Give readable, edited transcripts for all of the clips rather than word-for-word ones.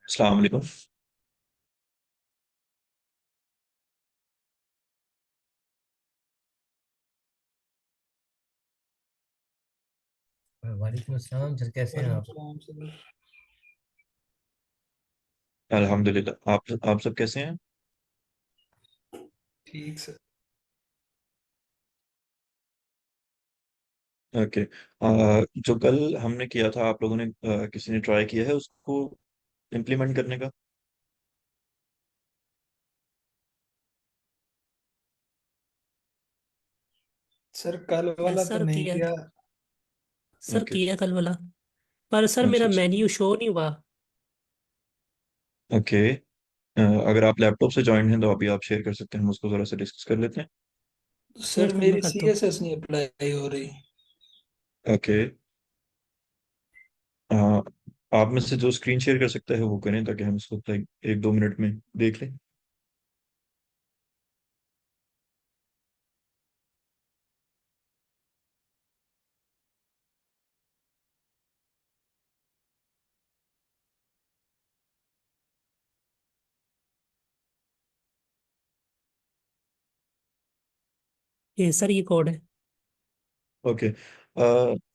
अस्सलाम वालेकुम। वालेकुम अस्सलाम सर, कैसे हैं वालेकुम आप? सलाम सर। अल्हम्दुलिल्लाह, आप सब कैसे हैं? ठीक सर। ओके। जो कल हमने किया था, आप लोगों ने किसी ने ट्राई किया है उसको इम्प्लीमेंट करने का? सर कल वाला तो सर नहीं किया। किया। Sir okay. किया कल वाला। पर सर अच्छा मेरा अच्छा। मेन्यू शो नहीं हुआ। ओके। अगर आप लैपटॉप से ज्वाइन हैं तो अभी आप शेयर कर सकते हैं, हम उसको ज़रा से डिस्कस कर लेते हैं। सर वेट कर, मैं मेरी करता हूँ। सीएसएस नहीं अप्लाई हो रही। ओके। अ, आप में से जो स्क्रीन शेयर कर सकता है वो करें, ताकि हम इसको लाइक 1-2 मिनट में देख लें। ये सर, ये कोड है। ओके।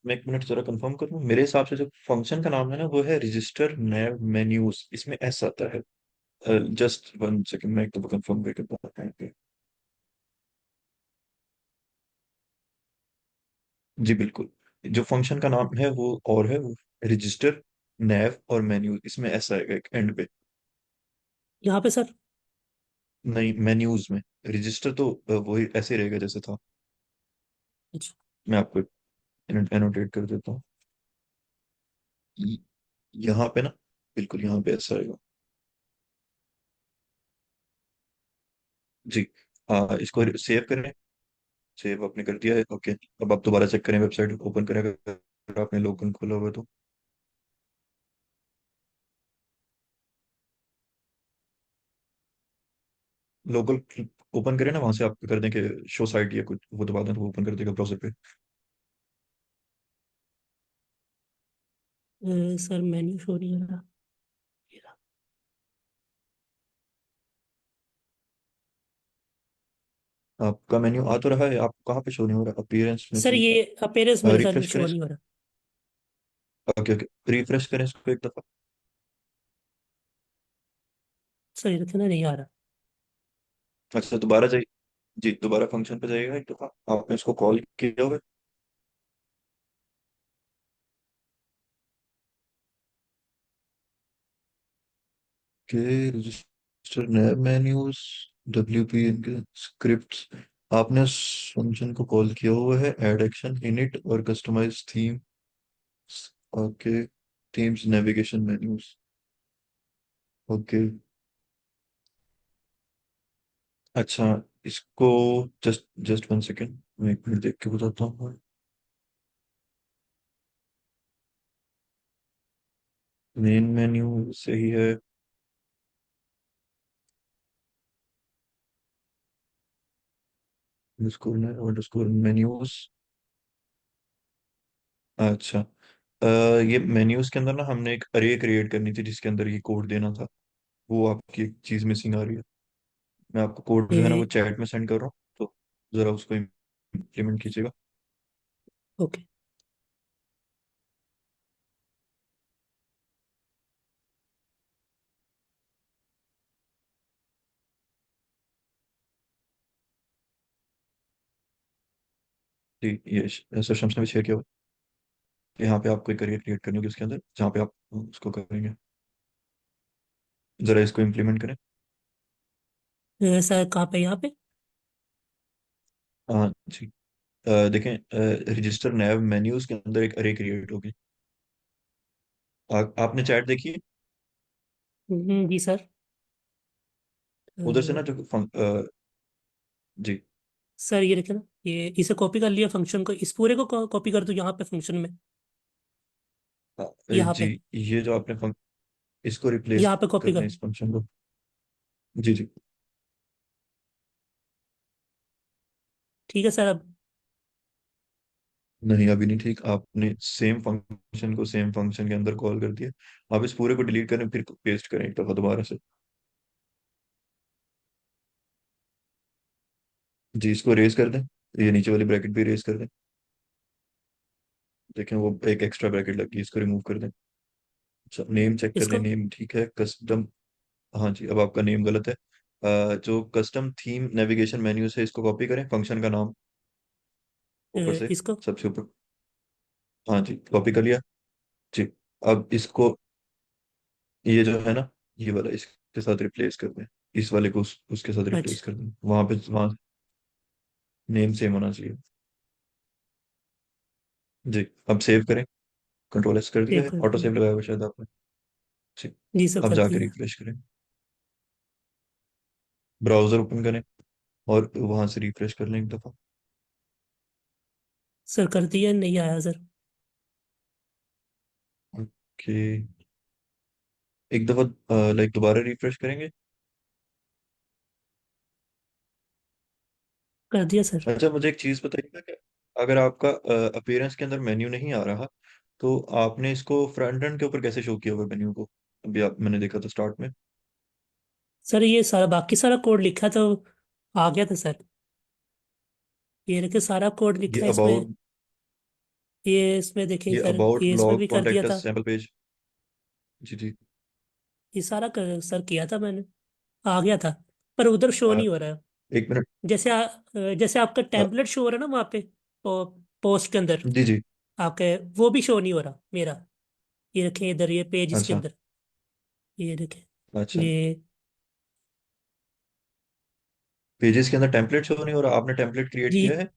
मैं 1 मिनट जरा कंफर्म करूँ, मेरे हिसाब से जो फंक्शन का नाम है ना, वो है रजिस्टर नैव मेन्यूज, इसमें एस आता है। जस्ट 1 सेकंड, मैं एक दफा कंफर्म करके बताता हूँ कि- जी बिल्कुल। जो फंक्शन का नाम है वो और है, वो रजिस्टर नैव और मेन्यू, इसमें एस आएगा एक एंड पे। यहाँ पे सर। नहीं, मेन्यूज में। रजिस्टर तो वही ऐसे रहेगा जैसे था। अच्छा। मैं आपको एनोटेट कर देता हूँ। य- यहाँ पे ना, बिल्कुल यहाँ पे ऐसा आएगा। जी। इसको सेव करें। सेव आपने कर दिया है, ओके। अब आप दोबारा चेक करें, वेबसाइट ओपन करें अगर आपने लोकल खोला हुआ है तो। लोकल ओपन करें ना, वहां से आप कर दें कि शो साइट या कुछ वो दबा दें तो वो ओपन कर देगा ब्राउजर पे। सर मेन्यू शो नहीं हो रहा। ये रहा। आपका मेन्यू आ तो रहा है, आपको कहाँ पे शो नहीं हो रहा? अपीयरेंस में सर से ये अपीयरेंस मेरे साथ रिफ्रेश करें शो नहीं इसको। हो रहा। ओके ओके, रिफ्रेश करें इसको एक दफा। सर ये रखना नहीं आ रहा। अच्छा, दोबारा जाइए। जी, दोबारा फंक्शन पे जाइएगा एक दफा। आपने इसको कॉल किया होगा कि register nav menus, W P enqueue scripts. आपने उस फंक्शन को कॉल किया हुआ है ऐड एक्शन इनिट और customize theme. Okay. Themes navigation menus. Okay. अच्छा, इसको जस्ट जस्ट 1 सेकेंड, मैं 1 मिनट देख के बताता हूँ। मेन मेन्यू सही है। Underscore menus. अच्छा। ये मेन्यूज के अंदर ना हमने एक अरे क्रिएट करनी थी जिसके अंदर ये कोड देना था। वो आपकी एक चीज मिसिंग आ रही है। मैं आपको कोड जो है ना वो ये। चैट में सेंड कर रहा हूँ, तो जरा उसको इम्प्लीमेंट कीजिएगा। ओके। जी, ये सिस्टम्स ने भी शेयर किया हुआ है। यहाँ पे आपको एक करियर क्रिएट करनी होगी उसके अंदर, जहाँ पे आप उसको करेंगे। जरा इसको इम्प्लीमेंट करें। सर कहाँ पे? यहाँ पे? हाँ जी। देखें, रजिस्टर नैव मेन्यूज के अंदर एक अरे क्रिएट होगी। आपने चैट देखी है? जी सर। उधर से अ, ना जो जी। सर ये रखे ना। ये इसे कॉपी कर लिया फंक्शन को, इस पूरे को कॉपी कर दो यहाँ पे फंक्शन में। यहाँ जी, पे। ये जो आपने इसको रिप्लेस यहाँ पे कॉपी करना कर। है इस फंक्शन को। जी जी। ठीक है सर अब। नहीं, अभी नहीं ठीक। आपने सेम फंक्शन को सेम फंक्शन के अंदर कॉल कर दिया। आप इस पूरे को डिलीट करें, फिर पेस्ट करें एक दफा दोबारा से। जी, इसको रेज कर दें। ये नीचे वाली ब्रैकेट भी रेज कर दें। देखें, वो एक एक्स्ट्रा ब्रैकेट लगी है, इसको रिमूव कर दें। अच्छा, नेम चेक कर लें, इसको नेम ठीक है। कस्टम, हाँ जी, अब आपका नेम गलत है। जो कस्टम थीम नेविगेशन मेन्यू से इसको कॉपी करें, फंक्शन का नाम ऊपर से, इसको सबसे ऊपर। हाँ जी, कॉपी कर लिया। जी, अब इसको, ये जो है ना, ये वाला इसके साथ रिप्लेस कर दें। इस वाले को उसके साथ रिप्लेस अच्छा कर दें। वहां पे, वहां नेम सेम होना चाहिए। जी, अब सेव करें। कंट्रोल एस कर दिया सेव है, कर ऑटो दिया। सेव लगाया हुआ शायद आपने। जी, जी सर अब कर जाके दिया। रिफ्रेश करें, ब्राउजर ओपन करें और वहां से रिफ्रेश कर लें एक दफा। सर कर दिया, नहीं आया सर। ओके, एक दफा लाइक दोबारा रिफ्रेश करेंगे। कर दिया सर। अच्छा, मुझे एक चीज बताइएगा कि अगर आपका अपीयरेंस के अंदर मेन्यू नहीं आ रहा, तो आपने इसको फ्रंट एंड के ऊपर कैसे शो किया हुआ मेन्यू को? अभी मैंने देखा था स्टार्ट में। सर ये सारा बाकी सारा कोड लिखा तो आ गया था सर। ये देखिए सारा कोड ये लिखा है इसमें। अबाउट ये इसमें देखिए ये सर, अबाउट ये इसमें लॉग भी कर दिया कॉन्टेक्ट था। Sample page. जी जी। ये सारा सर किया था मैंने। आ गया था, पर उधर शो आ, नहीं हो रहा है। एक मिनट। जैसे आपका आ, टेम्पलेट शो हो रहा है ना वहाँ पे, पोस्ट के अंदर जी जी। आपके, वो भी शो नहीं हो रहा मेरा। ये रखें इधर, ये पेज इसके अच्छा। अंदर, ये देखें। अच्छा, ये पेजेस के अंदर टेम्पलेट शो नहीं हो रहा? आपने टेम्पलेट क्रिएट जी किया है?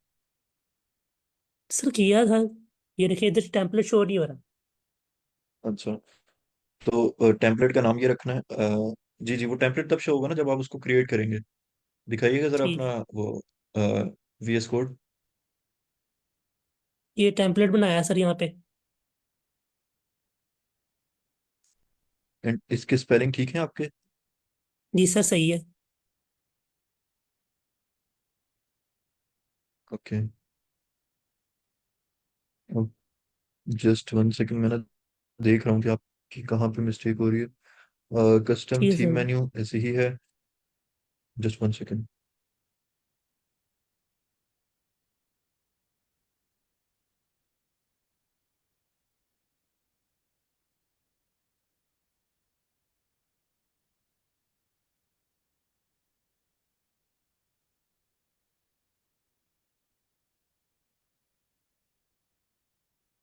सर किया था। ये देखिए इधर टेम्पलेट शो नहीं हो रहा। अच्छा, तो टेम्पलेट का नाम ये रखना है। जी जी, वो टेम्पलेट तब शो होगा ना जब आप उसको क्रिएट करेंगे। दिखाइएगा जरा ठीक अपना है। वो VS कोड। ये टेम्पलेट बनाया सर यहाँ पे। एंड इसके स्पेलिंग ठीक है आपके? जी सर सही है। ओके, अब जस्ट 1 सेकंड, मैं ना देख रहा हूँ कि आपकी कहाँ पे मिस्टेक हो रही है। कस्टम ठीक है थीम सर। मेन्यू ऐसे ही है। Just 1 second.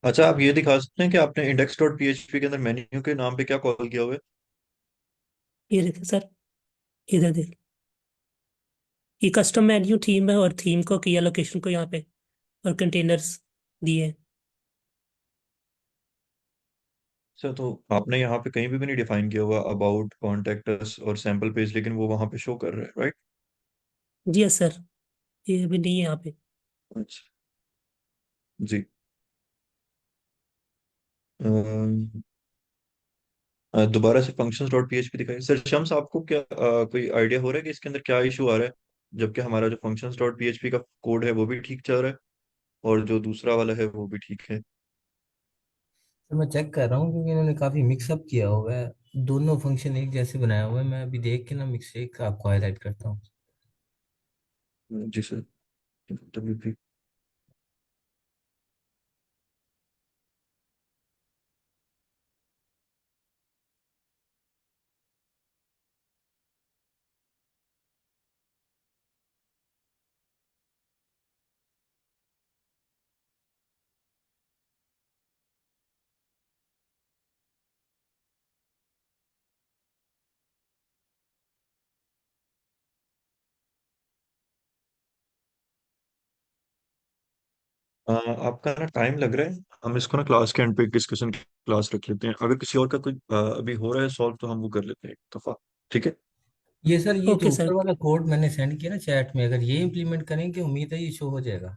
अच्छा, आप ये दिखा सकते हैं कि आपने index.php के अंदर मेन्यू के नाम पे क्या कॉल किया हुआ है? ये देखिए सर, इधर देख। ये कस्टम मेन्यू थीम है, और थीम को किया लोकेशन को यहाँ पे, और कंटेनर्स दिए हैं। अच्छा, तो आपने यहाँ पे कहीं भी नहीं डिफाइन किया हुआ अबाउट, कॉन्टेक्ट और सैम्पल पेज, लेकिन वो वहां पे शो कर रहा है, राइट? जी यस सर, ये अभी नहीं है यहाँ पे। अच्छा। जी। अम, दोबारा से functions.php दिखाइए सर। शम्स, आपको क्या कोई आइडिया हो रहा है कि इसके अंदर क्या इशू आ रहा है? जबकि हमारा जो functions.php का कोड है वो भी ठीक चल रहा है, और जो दूसरा वाला है वो भी ठीक है। तो मैं चेक कर रहा हूँ क्योंकि इन्होंने काफी मिक्सअप किया हुआ है। दोनों फंक्शन एक जैसे बनाया हुआ है। मैं अभी देख के ना मिस्टेक आपको हाईलाइट करता हूँ। जी सर। WP। आपका ना टाइम लग रहा है। हम इसको ना क्लास के एंड पे डिस्कशन क्लास रख लेते हैं। अगर किसी और का कोई अभी हो रहा है सॉल्व, तो हम वो कर लेते हैं एक दफा। ठीक है। ये सर, ये जो ओके ऊपर सर। वाला कोड मैंने सेंड किया ना चैट में, अगर ये इम्प्लीमेंट करेंगे उम्मीद है ये शो हो जाएगा।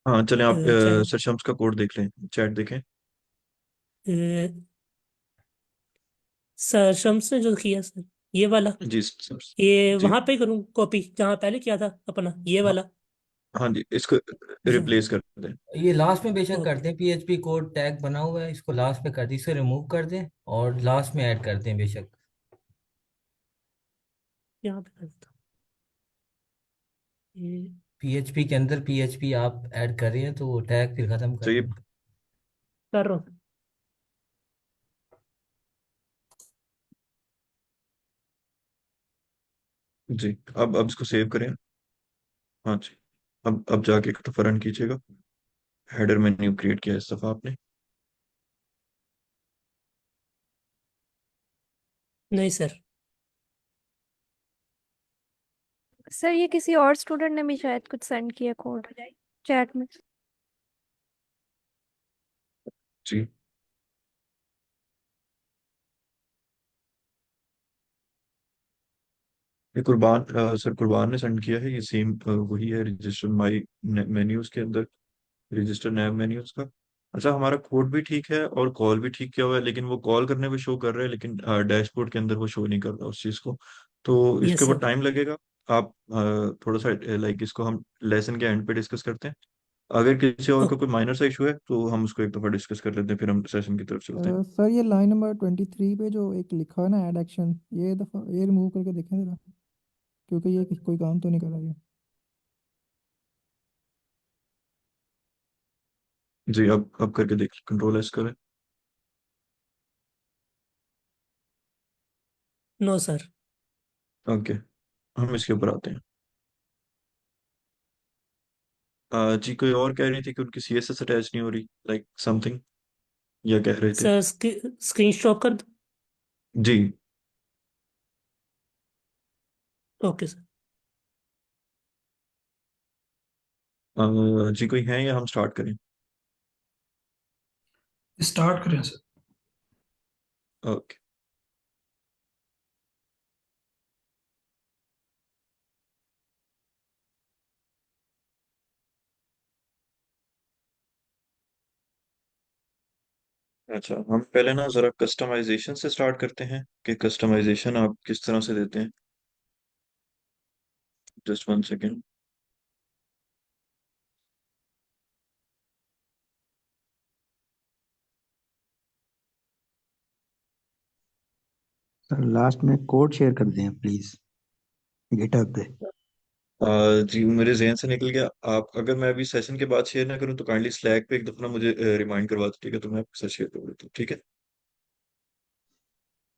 हाँ, चलें, आप चाहे सर शम्स का कोड देख लें, चैट देखें। सर शम्स ने जो किया सर, ये वाला, जी सर। ये जी। वहां पे करूँ कॉपी जहाँ पहले किया था अपना, ये हाँ वाला। हाँ जी, इसको जो रिप्लेस कर दें। ये लास्ट में बेशक ओके करते हैं, पीएचपी कोड टैग बना हुआ है, इसको लास्ट में कर दें, इसे रिमूव कर दें और लास्ट में ऐड करते हैं बेशक। यहाँ पे कर देता हूँ ये। पीएचपी के अंदर पीएचपी आप ऐड कर रहे हैं तो वो टैग फिर खत्म कर चाहिए। दें। कर रहा हूँ। जी, अब इसको सेव करें। हाँ जी, अब जाके एक दफा रन कीजिएगा। हेडर मेन्यू क्रिएट किया इस दफा आपने? नहीं सर। सर ये किसी और स्टूडेंट ने भी शायद कुछ सेंड किया कोड चैट में। जी, ये कुर्बान सर कुर्बान ने सेंड किया है। ये सेम वही है, रजिस्टर माई मेन्यूज के अंदर, रजिस्टर नैब मेन्यूज का। अच्छा, हमारा कोड भी ठीक है और कॉल भी ठीक किया हुआ है, लेकिन वो कॉल करने में शो कर रहा है, लेकिन डैशबोर्ड के अंदर वो शो नहीं कर रहा उस चीज़ को। तो इसके यस ऊपर सर। टाइम लगेगा। आप थोड़ा सा लाइक इसको हम लेसन के एंड पे डिस्कस करते हैं। अगर किसी और को कोई माइनर सा इशू है तो हम उसको एक दफा डिस्कस कर लेते हैं, फिर हम सेशन की तरफ चलते हैं। सर ये लाइन नंबर 23 पे जो एक लिखा है ना ऐड एक्शन, ये दफा ये रिमूव करके देखें जरा, क्योंकि ये कोई काम तो नहीं कर रहा ये। जी, अब करके देख, कंट्रोल एस करें। No sir. ओके, हम इसके ऊपर आते हैं। जी, कोई और कह रही थी कि उनकी सीएसएस अटैच नहीं हो रही, लाइक समथिंग, या कह रहे थे? सर स्क्रीन स्टॉप कर दो। जी। Okay sir. जी, कोई है या हम स्टार्ट करें? स्टार्ट करें सर। ओके। अच्छा, हम पहले ना जरा कस्टमाइजेशन से स्टार्ट करते हैं कि कस्टमाइजेशन आप किस तरह से देते हैं। Just one second. Sir last में कोड शेयर कर दें प्लीज, गिटहब पे। जी, मेरे जहन से निकल गया। आप अगर मैं अभी सेशन के बाद शेयर ना करूं तो काइंडली स्लैक पे एक दफा ना मुझे रिमाइंड करवा दो, ठीक है? तो मैं आपके साथ शेयर कर देता हूँ, ठीक है?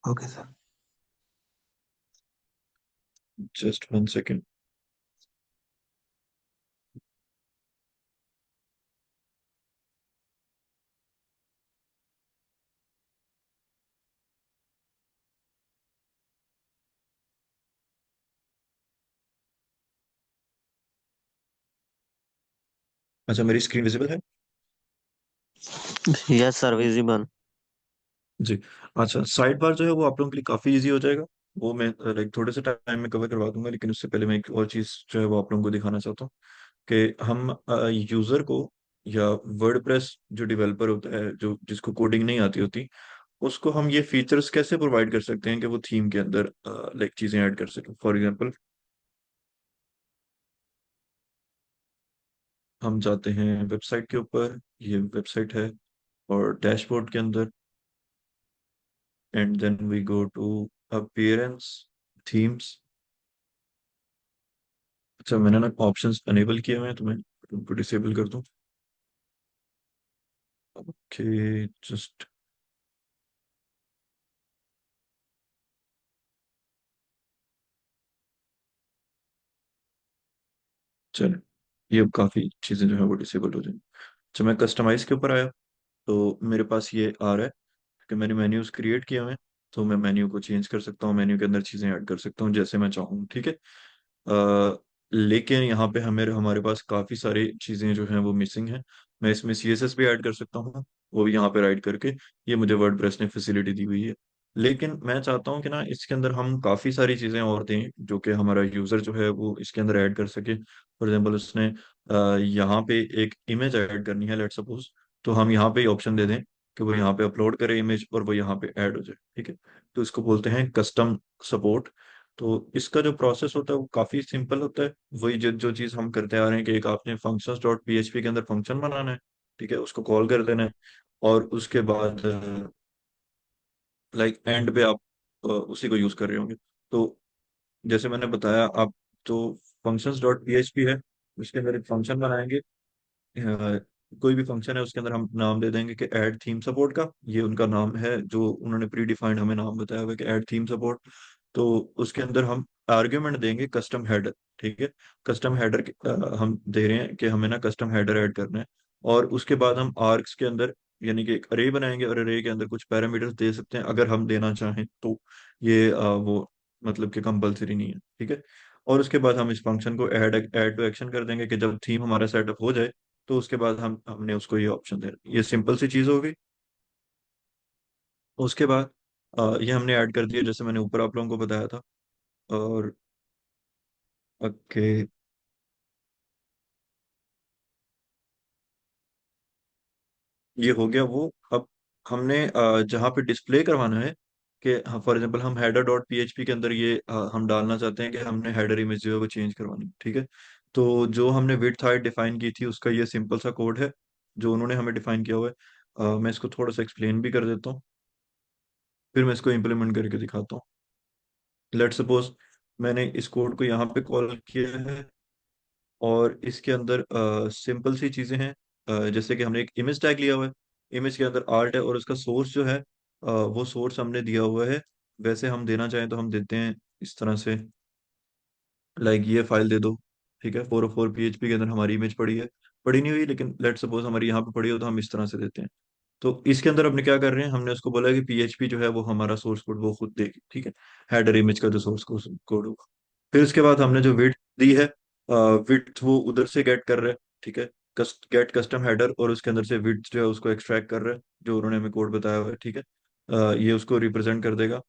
Okay sir. Just one second. अच्छा, मेरी स्क्रीन विजिबल है? Yes sir, visible. जी। अच्छा, साइड बार जो है वो आप लोगों के लिए काफ़ी इजी हो जाएगा। वो मैं लाइक थोड़े से टाइम में कवर करवा दूंगा, लेकिन उससे पहले मैं एक और चीज़ जो है वो आप लोगों को दिखाना चाहता हूँ कि हम यूज़र को, या वर्डप्रेस जो डेवलपर होता है, जो जिसको कोडिंग नहीं आती होती, उसको हम ये फीचर्स कैसे प्रोवाइड कर सकते हैं कि वो थीम के अंदर लाइक चीज़ें ऐड कर सकें। फॉर एग्जांपल, हम जाते हैं वेबसाइट के ऊपर, ये वेबसाइट है, और डैशबोर्ड के अंदर, and then we go to appearance, themes. अच्छा, मैंने ना ऑप्शंस अनेबल किए हुए हैं, तो मैं उनको डिसेबल कर दूं। ओके, जस्ट चलो, ये अब काफ़ी चीज़ें जो है वो डिसेबल हो जाएंगी। अच्छा, मैं कस्टमाइज के ऊपर आया तो मेरे पास ये आ रहा है कि मैंने मेन्यूज क्रिएट किए हुए हैं, तो मैं मेन्यू को चेंज कर सकता हूँ, मेन्यू के अंदर चीज़ें ऐड कर सकता हूँ जैसे मैं चाहूँ, ठीक है? लेकिन यहाँ पे हमें हमारे पास काफ़ी सारी चीज़ें जो हैं वो मिसिंग हैं। मैं इसमें सीएसएस भी ऐड कर सकता हूँ, वो भी यहाँ पे राइट करके, ये मुझे वर्डप्रेस ने फैसिलिटी दी हुई है। लेकिन मैं चाहता हूँ कि ना इसके अंदर हम काफ़ी सारी चीज़ें और दें जो कि हमारा यूज़र जो है वो इसके अंदर ऐड कर सके। फॉर एग्जाम्पल, उसने यहाँ पे एक इमेज ऐड करनी है, लेट सपोज, तो हम यहाँ पे ऑप्शन दे दें कि वो यहाँ पे अपलोड करे इमेज और वो यहाँ पे ऐड हो जाए, ठीक है? तो इसको बोलते हैं कस्टम सपोर्ट। तो इसका जो प्रोसेस होता है वो काफी सिंपल होता है। वही जो जो चीज हम करते आ रहे हैं कि एक आपने फंक्शंस डॉट पीएचपी के अंदर फंक्शन बनाना है, ठीक है, उसको कॉल कर देना है, और उसके बाद लाइक एंड पे आप उसी को यूज कर रहे होंगे। तो जैसे मैंने बताया, आप जो फंक्शंस डॉट पीएचपी है उसके अंदर एक फंक्शन बनाएंगे। कोई भी फंक्शन है उसके अंदर हम नाम दे देंगे कि ऐड थीम सपोर्ट का, ये उनका नाम है जो उन्होंने प्री डिफाइंड हमें नाम बताया हुआ है कि ऐड थीम सपोर्ट। तो उसके अंदर हम आर्ग्यूमेंट देंगे कस्टम हेडर, ठीक है। कस्टम हेडर हम दे रहे हैं कि हमें ना कस्टम हेडर ऐड करना है। और उसके बाद हम आर्क्स के अंदर यानी कि एक अरे बनाएंगे, और अरे के अंदर कुछ पैरामीटर्स दे सकते हैं अगर हम देना चाहें तो। ये वो मतलब कि कंपलसरी नहीं है, ठीक है। और उसके बाद हम इस फंक्शन को ऐड टू एक्शन कर देंगे कि जब थीम हमारा सेटअप हो जाए तो उसके बाद हमने उसको ये ऑप्शन दे, ये सिंपल सी चीज हो गई। उसके बाद ये हमने ऐड कर दिया जैसे मैंने ऊपर आप लोगों को बताया था। और ओके, ये हो गया वो। अब हमने जहाँ पे डिस्प्ले करवाना है कि फॉर एग्जांपल हम हेडर डॉट पीएचपी के अंदर ये हम डालना चाहते हैं कि हमने हेडर इमेज जो है वो चेंज करवानी है, ठीक है। तो जो हमने विड्थ हाइट डिफाइन की थी उसका ये सिंपल सा कोड है जो उन्होंने हमें डिफाइन किया हुआ है। मैं इसको थोड़ा सा एक्सप्लेन भी कर देता हूँ, फिर मैं इसको इम्प्लीमेंट करके दिखाता हूँ। लेट सपोज मैंने इस कोड को यहाँ पे कॉल किया है, और इसके अंदर सिंपल सी चीजें हैं। जैसे कि हमने एक इमेज टैग लिया हुआ है, इमेज के अंदर आर्ट है, और उसका सोर्स जो है वो सोर्स हमने दिया हुआ है। वैसे हम देना चाहें तो हम देते हैं इस तरह से, लाइक ये फाइल दे दो, ठीक है। 404 पीएचपी के अंदर हमारी इमेज पड़ी है, पड़ी नहीं हुई लेकिन लेट सपोज हमारी यहाँ पे पड़ी हो तो हम इस तरह से देते हैं। तो इसके अंदर अपने क्या कर रहे हैं, हमने उसको बोला कि पीएचपी जो है वो हमारा सोर्स कोड वो खुद देगी, ठीक है, हेडर इमेज का जो सोर्स कोड होगा। फिर उसके बाद हमने जो विड्थ दी है, विड्थ वो उधर से गेट कर रहा है, ठीक है, गेट कस्टम हेडर, और उसके अंदर से विड्थ जो है उसको एक्सट्रैक्ट कर रहा है जो उन्होंने हमें कोड बताया हुआ है, ठीक है। ये उसको रिप्रेजेंट कर देगा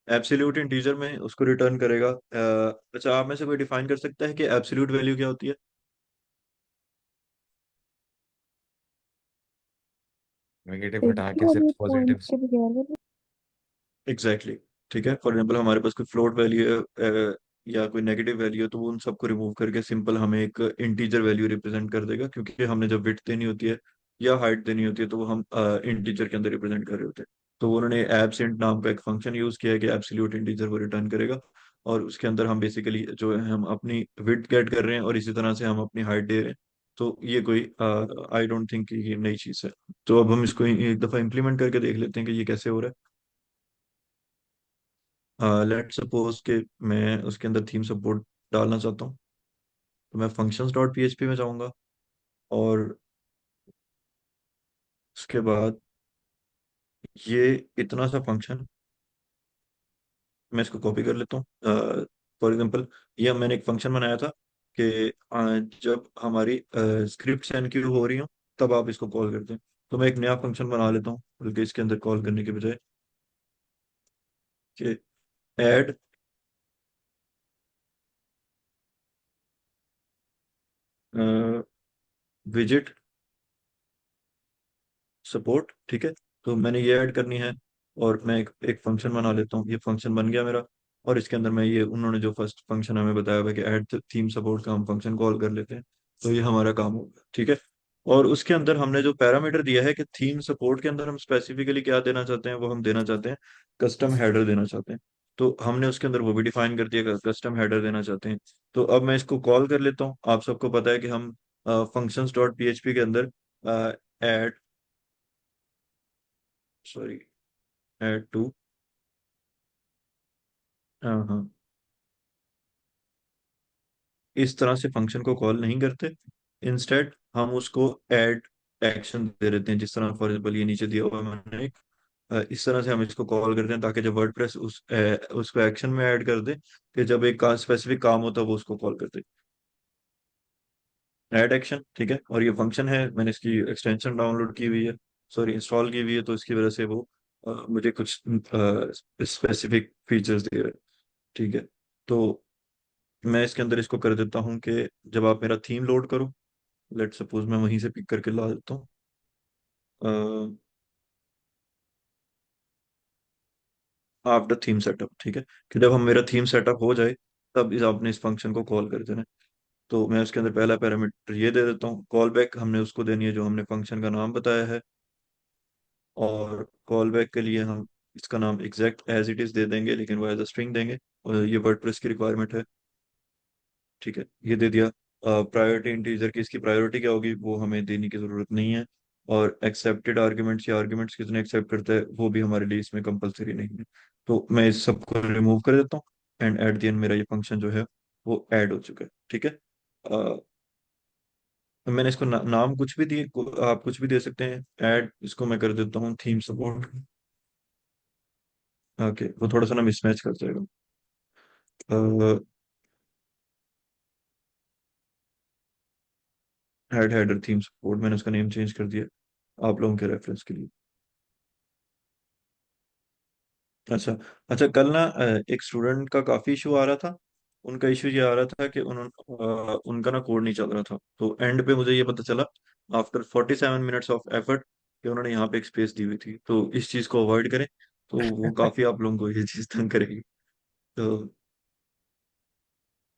एब्सोल्यूट इंटीजर में, उसको रिटर्न करेगा। अच्छा, आप में से कोई डिफाइन कर सकता है कि एब्सोल्यूट वैल्यू क्या होती है? नेगेटिव हटा के सिर्फ वैल्यू पॉइंट पॉजिटिव। के बगैर। Exactly exactly. ठीक है, फॉर एग्जाम्पल हमारे पास कोई फ्लोट वैल्यू है या कोई नेगेटिव वैल्यू है, तो वो उन सबको रिमूव करके सिंपल हमें एक इंटीजर वैल्यू रिप्रेजेंट कर देगा, क्योंकि हमने जब विड्थ देनी होती है या हाइट देनी होती है तो वो हम इंटीजर के अंदर रिप्रेजेंट कर रहे होते हैं। तो उन्होंने एब्सेंट नाम का एक फंक्शन यूज किया है कि एब्सोल्यूट इंटीजर को रिटर्न करेगा, और उसके अंदर हम बेसिकली जो है हम अपनी विड्थ गेट कर रहे हैं और इसी तरह से हम अपनी हाइट दे रहे हैं। तो ये कोई आई डोंट थिंक ये नई चीज है। तो अब हम इसको एक दफा इम्प्लीमेंट करके देख लेते हैं कि ये कैसे हो रहा है। लेट सपोज कि मैं उसके अंदर थीम सपोर्ट डालना चाहता हूँ, तो मैं फंक्शंस डॉट पीएचपी में जाऊंगा, और उसके बाद ये इतना सा फंक्शन मैं इसको कॉपी कर लेता हूँ। फॉर एग्जांपल ये मैंने एक फंक्शन बनाया था कि जब हमारी स्क्रिप्ट एनक्यू हो रही हो तब आप इसको कॉल करते हैं। तो मैं एक नया फंक्शन बना लेता हूँ बल्कि इसके अंदर कॉल करने के बजाय, कि ऐड विजिट सपोर्ट, ठीक है। तो मैंने ये ऐड करनी है, और मैं एक फंक्शन बना लेता हूँ, ये फंक्शन बन गया मेरा। और इसके अंदर मैं ये उन्होंने जो फर्स्ट फंक्शन हमें बताया हुआ है कि ऐड थीम सपोर्ट का हम फंक्शन कॉल कर लेते हैं। तो ये हमारा काम होगा, ठीक है। और उसके अंदर हमने जो पैरामीटर दिया है कि थीम सपोर्ट के अंदर हम स्पेसिफिकली क्या देना चाहते हैं, वो हम देना चाहते हैं कस्टम हेडर देना चाहते हैं। तो हमने उसके अंदर वो भी डिफाइन कर दिया, कस्टम हेडर देना चाहते हैं। तो अब मैं इसको कॉल कर लेता हूँ। आप सबको पता है कि हम फंक्शंस डॉट पीएचपी के अंदर ऐड सॉरी ऐड टू, हाँ हाँ, इस तरह से फंक्शन को कॉल नहीं करते। इंस्टेड हम उसको ऐड एक्शन दे देते हैं, जिस तरह फॉर एग्जाम्पल ये नीचे दिया हुआ है मैंने एक, इस तरह से हम इसको कॉल करते हैं ताकि जब वर्डप्रेस उसको एक्शन में ऐड कर दे कि जब एक स्पेसिफिक काम होता है वो उसको कॉल करते हैं, ऐड एक्शन, ठीक है। और ये फंक्शन है, मैंने इसकी एक्सटेंशन डाउनलोड की हुई है, सॉरी इंस्टॉल की हुई है, तो इसकी वजह से वो मुझे कुछ स्पेसिफिक फीचर्स दे रहे हैं, ठीक है। तो मैं इसके अंदर इसको कर देता हूँ कि जब आप मेरा थीम लोड करो, लेट सपोज मैं वहीं से पिक करके ला देता हूँ। अ, आफ्टर थीम सेटअप, ठीक है, कि जब हम मेरा थीम सेटअप हो जाए तब आपने इस फंक्शन को कॉल कर देना है। तो मैं उसके अंदर पहला पैरामीटर ये दे देता हूँ, कॉल बैक हमने उसको देनी है जो हमने फंक्शन का नाम बताया है, और कॉल बैक के लिए हम इसका नाम exact as it is they देंगे, लेकिन वो एज अ स्ट्रिंग देंगे, और ये वर्डप्रेस की रिक्वायरमेंट है। ठीक है, ये दे दिया। प्रायोरिटी इंटीजर की इसकी प्रायोरिटी क्या होगी वो हमें देने की जरूरत नहीं है, और एक्सेप्टेड आर्ग्यूमेंट्स या आर्ग्यूमेंट्स कितने एक्सेप्ट करता है वो भी हमारे लिए इसमें कंपलसरी नहीं है। तो मैं इस सबको रिमूव कर देता हूँ, एंड एट द एंड मेरा ये फंक्शन जो है वो ऐड हो चुका है। ठीक है, मैंने इसको नाम कुछ भी दिए, आप कुछ भी दे सकते हैं। ऐड इसको मैं कर देता हूँ थीम सपोर्ट। ओके, वो थोड़ा सा ना मिसमैच कर जाएगा। ऐड हेडर थीम सपोर्ट, मैंने उसका नेम चेंज कर दिया आप लोगों के रेफरेंस के लिए। अच्छा, अच्छा, कल ना एक स्टूडेंट का काफी इशू आ रहा था। उनका इशू ये आ रहा था कि उनका ना कोड नहीं चल रहा था, तो एंड पे मुझे ये पता चला आफ्टर 47 मिनट्स ऑफ एफर्ट कि उन्होंने यहाँ पे एक स्पेस दी हुई थी। तो इस चीज को अवॉइड करें, तो वो काफी आप लोगों को ये चीज तंग करेगी। तो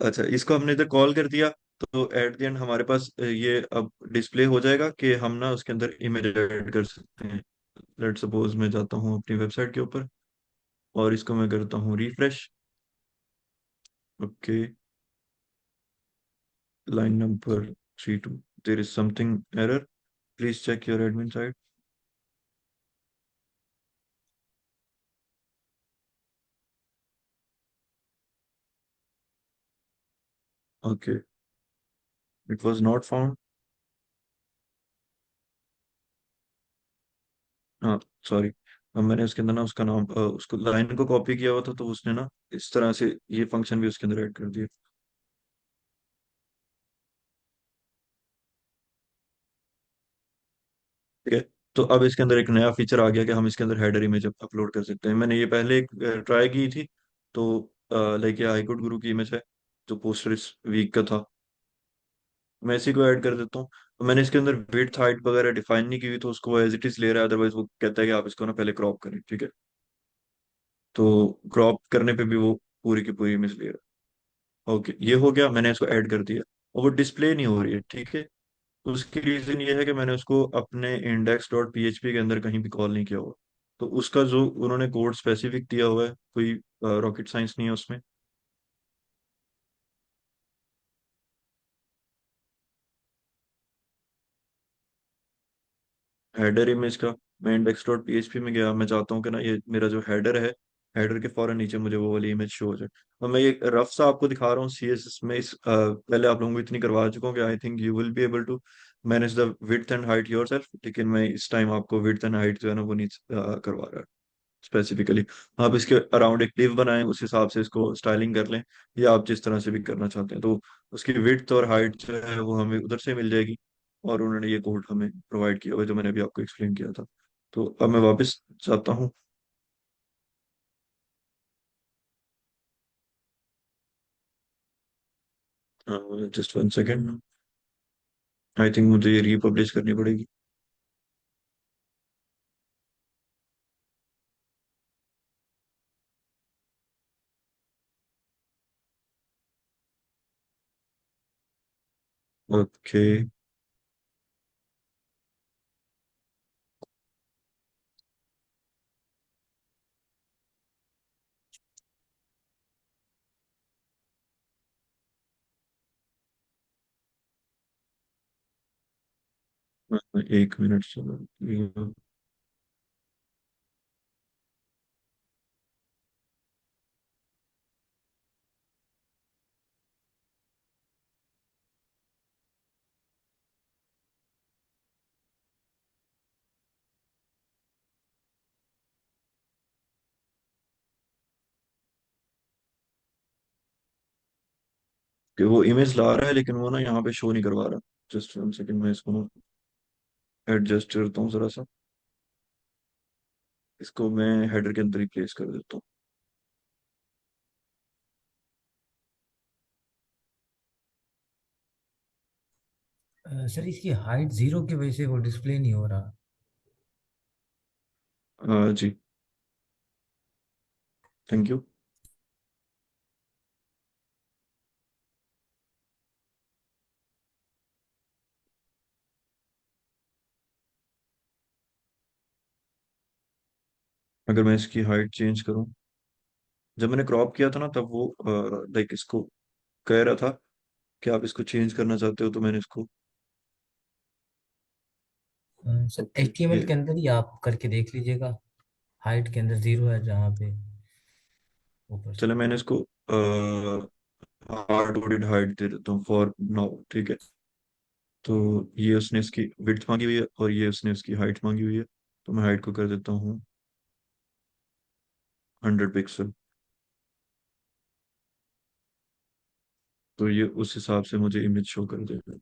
अच्छा, इसको हमने इधर कॉल कर दिया, तो एट द एंड हमारे पास ये अब डिस्प्ले हो जाएगा कि हम ना उसके अंदर इमेज ऐड कर सकते हैं। लेट सपोज मैं जाता हूँ अपनी वेबसाइट के ऊपर, और इसको मैं करता हूँ refresh. Okay, line number 32, there is something error, please check your admin side. Okay, it was not found. हाँ, सॉरी। अब मैंने उसके अंदर ना उसका नाम उसको लाइन को कॉपी किया हुआ था, तो उसने ना इस तरह से ये फंक्शन भी उसके अंदर ऐड कर दिया। ठीक है, तो अब इसके अंदर एक नया फीचर आ गया कि हम इसके अंदर हेडर इमेज अपलोड कर सकते हैं। मैंने ये पहले एक ट्राई की थी, तो लाइक ये हाईकोर्ट गुरु की इमेज है जो पोस्टर इस वीक का था। मैं इसी को ऐड कर देता हूँ। तो मैंने इसके अंदर विड्थ हाइट वगैरह डिफाइन नहीं की हुई, तो उसको एज इट इज ले रहा है, अदरवाइज वो कहता है कि आप इसको ना पहले क्रॉप करें। ठीक है, तो क्रॉप करने पे भी वो पूरी की पूरी इमेज ले रहा है। ओके, ये हो गया, मैंने इसको ऐड कर दिया, और वो डिस्प्ले नहीं हो रही है। ठीक है, उसकी रीजन ये है कि मैंने उसको अपने इंडेक्स डॉट पीएचपी के अंदर कहीं भी कॉल नहीं किया हुआ। तो उसका जो उन्होंने कोड स्पेसिफिक दिया हुआ है, कोई रॉकेट साइंस नहीं है उसमें। हेडर इमेज का, मैं इंडेक्स डॉट पीएचपी में गया, मैं चाहता हूँ कि ना ये मेरा जो हेडर है, हेडर के फौरन नीचे मुझे वो वाली इमेज शो हो जाए। और मैं ये रफ सा आपको दिखा रहा हूँ सीएसएस में, पहले आप लोगों को इतनी करवा चुका हूँ कि I think you will be able to manage the width and height yourself, लेकिन मैं इस टाइम आपको विड्थ एंड हाइट जो है ना वो नहीं करवा रहा स्पेसिफिकली। आप इसके अराउंड एक डिव बनाएं, उस हिसाब से इसको स्टाइलिंग कर लें, या आप जिस तरह से भी करना चाहते हैं। तो उसकी विड्थ और हाइट जो है वो हमें उधर से मिल जाएगी, और उन्होंने ये कोड हमें प्रोवाइड किया हुआ है जो मैंने अभी आपको एक्सप्लेन किया था। तो अब मैं वापस जाता हूँ। जस्ट 1 सेकेंड, आई थिंक मुझे ये रीपब्लिश करनी पड़ेगी। ओके, एक मिनट चलो। कि वो इमेज ला रहा है, लेकिन वो ना यहाँ पे शो नहीं करवा रहा। जस्ट 1 सेकेंड, मैं इसको ना एडजस्ट करता हूँ जरा सा। इसको मैं हेडर के अंदर ही प्लेस कर देता हूँ। सर इसकी हाइट 0 की वजह से वो डिस्प्ले नहीं हो रहा। जी, थैंक यू। अगर मैं इसकी हाइट चेंज करूं, जब मैंने क्रॉप किया था ना तब वो लाइक इसको कह रहा था कि आप इसको चेंज करना चाहते हो, तो मैंने इसको सर ओके HTML ये के अंदर ही आप करके देख लीजिएगा, हाइट के अंदर 0 है जहाँ पे ऊपर से। चले, मैंने इसको हार्ड कोडेड हाइट दे देता हूँ फॉर नाउ, ठीक है। तो ये उसने इसकी विड्थ मांगी हुई है और ये उसने इसकी हाइट मांगी हुई है, तो मैं हाइट को कर देता हूँ 100 पिक्सल। तो ये उस हिसाब से मुझे इमेज शो कर देगा,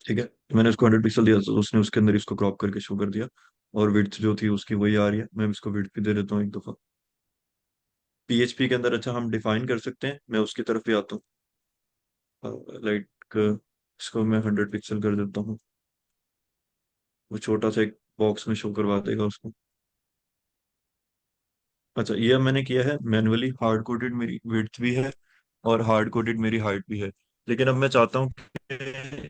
ठीक है। तो मैंने उसको 100 पिक्सल दिया तो उसने उसके अंदर इसको क्रॉप करके शो कर दिया। और विड्थ जो थी उसकी वही आ रही है, मैं इसको विड्थ भी दे देता हूँ एक दफा। पीएचपी के अंदर अच्छा हम डिफाइन कर सकते हैं, मैं उसकी तरफ भी आता हूँ। लाइक इसको मैं 100 पिक्सल कर देता हूँ, वो छोटा सा एक बॉक्स में शो करवा देगा उसको। अच्छा, ये अब मैंने किया है मैन्युअली, हार्ड कोडेड मेरी विड्थ भी है और हार्ड कोडेड मेरी हाइट भी है। लेकिन अब मैं चाहता हूँ कि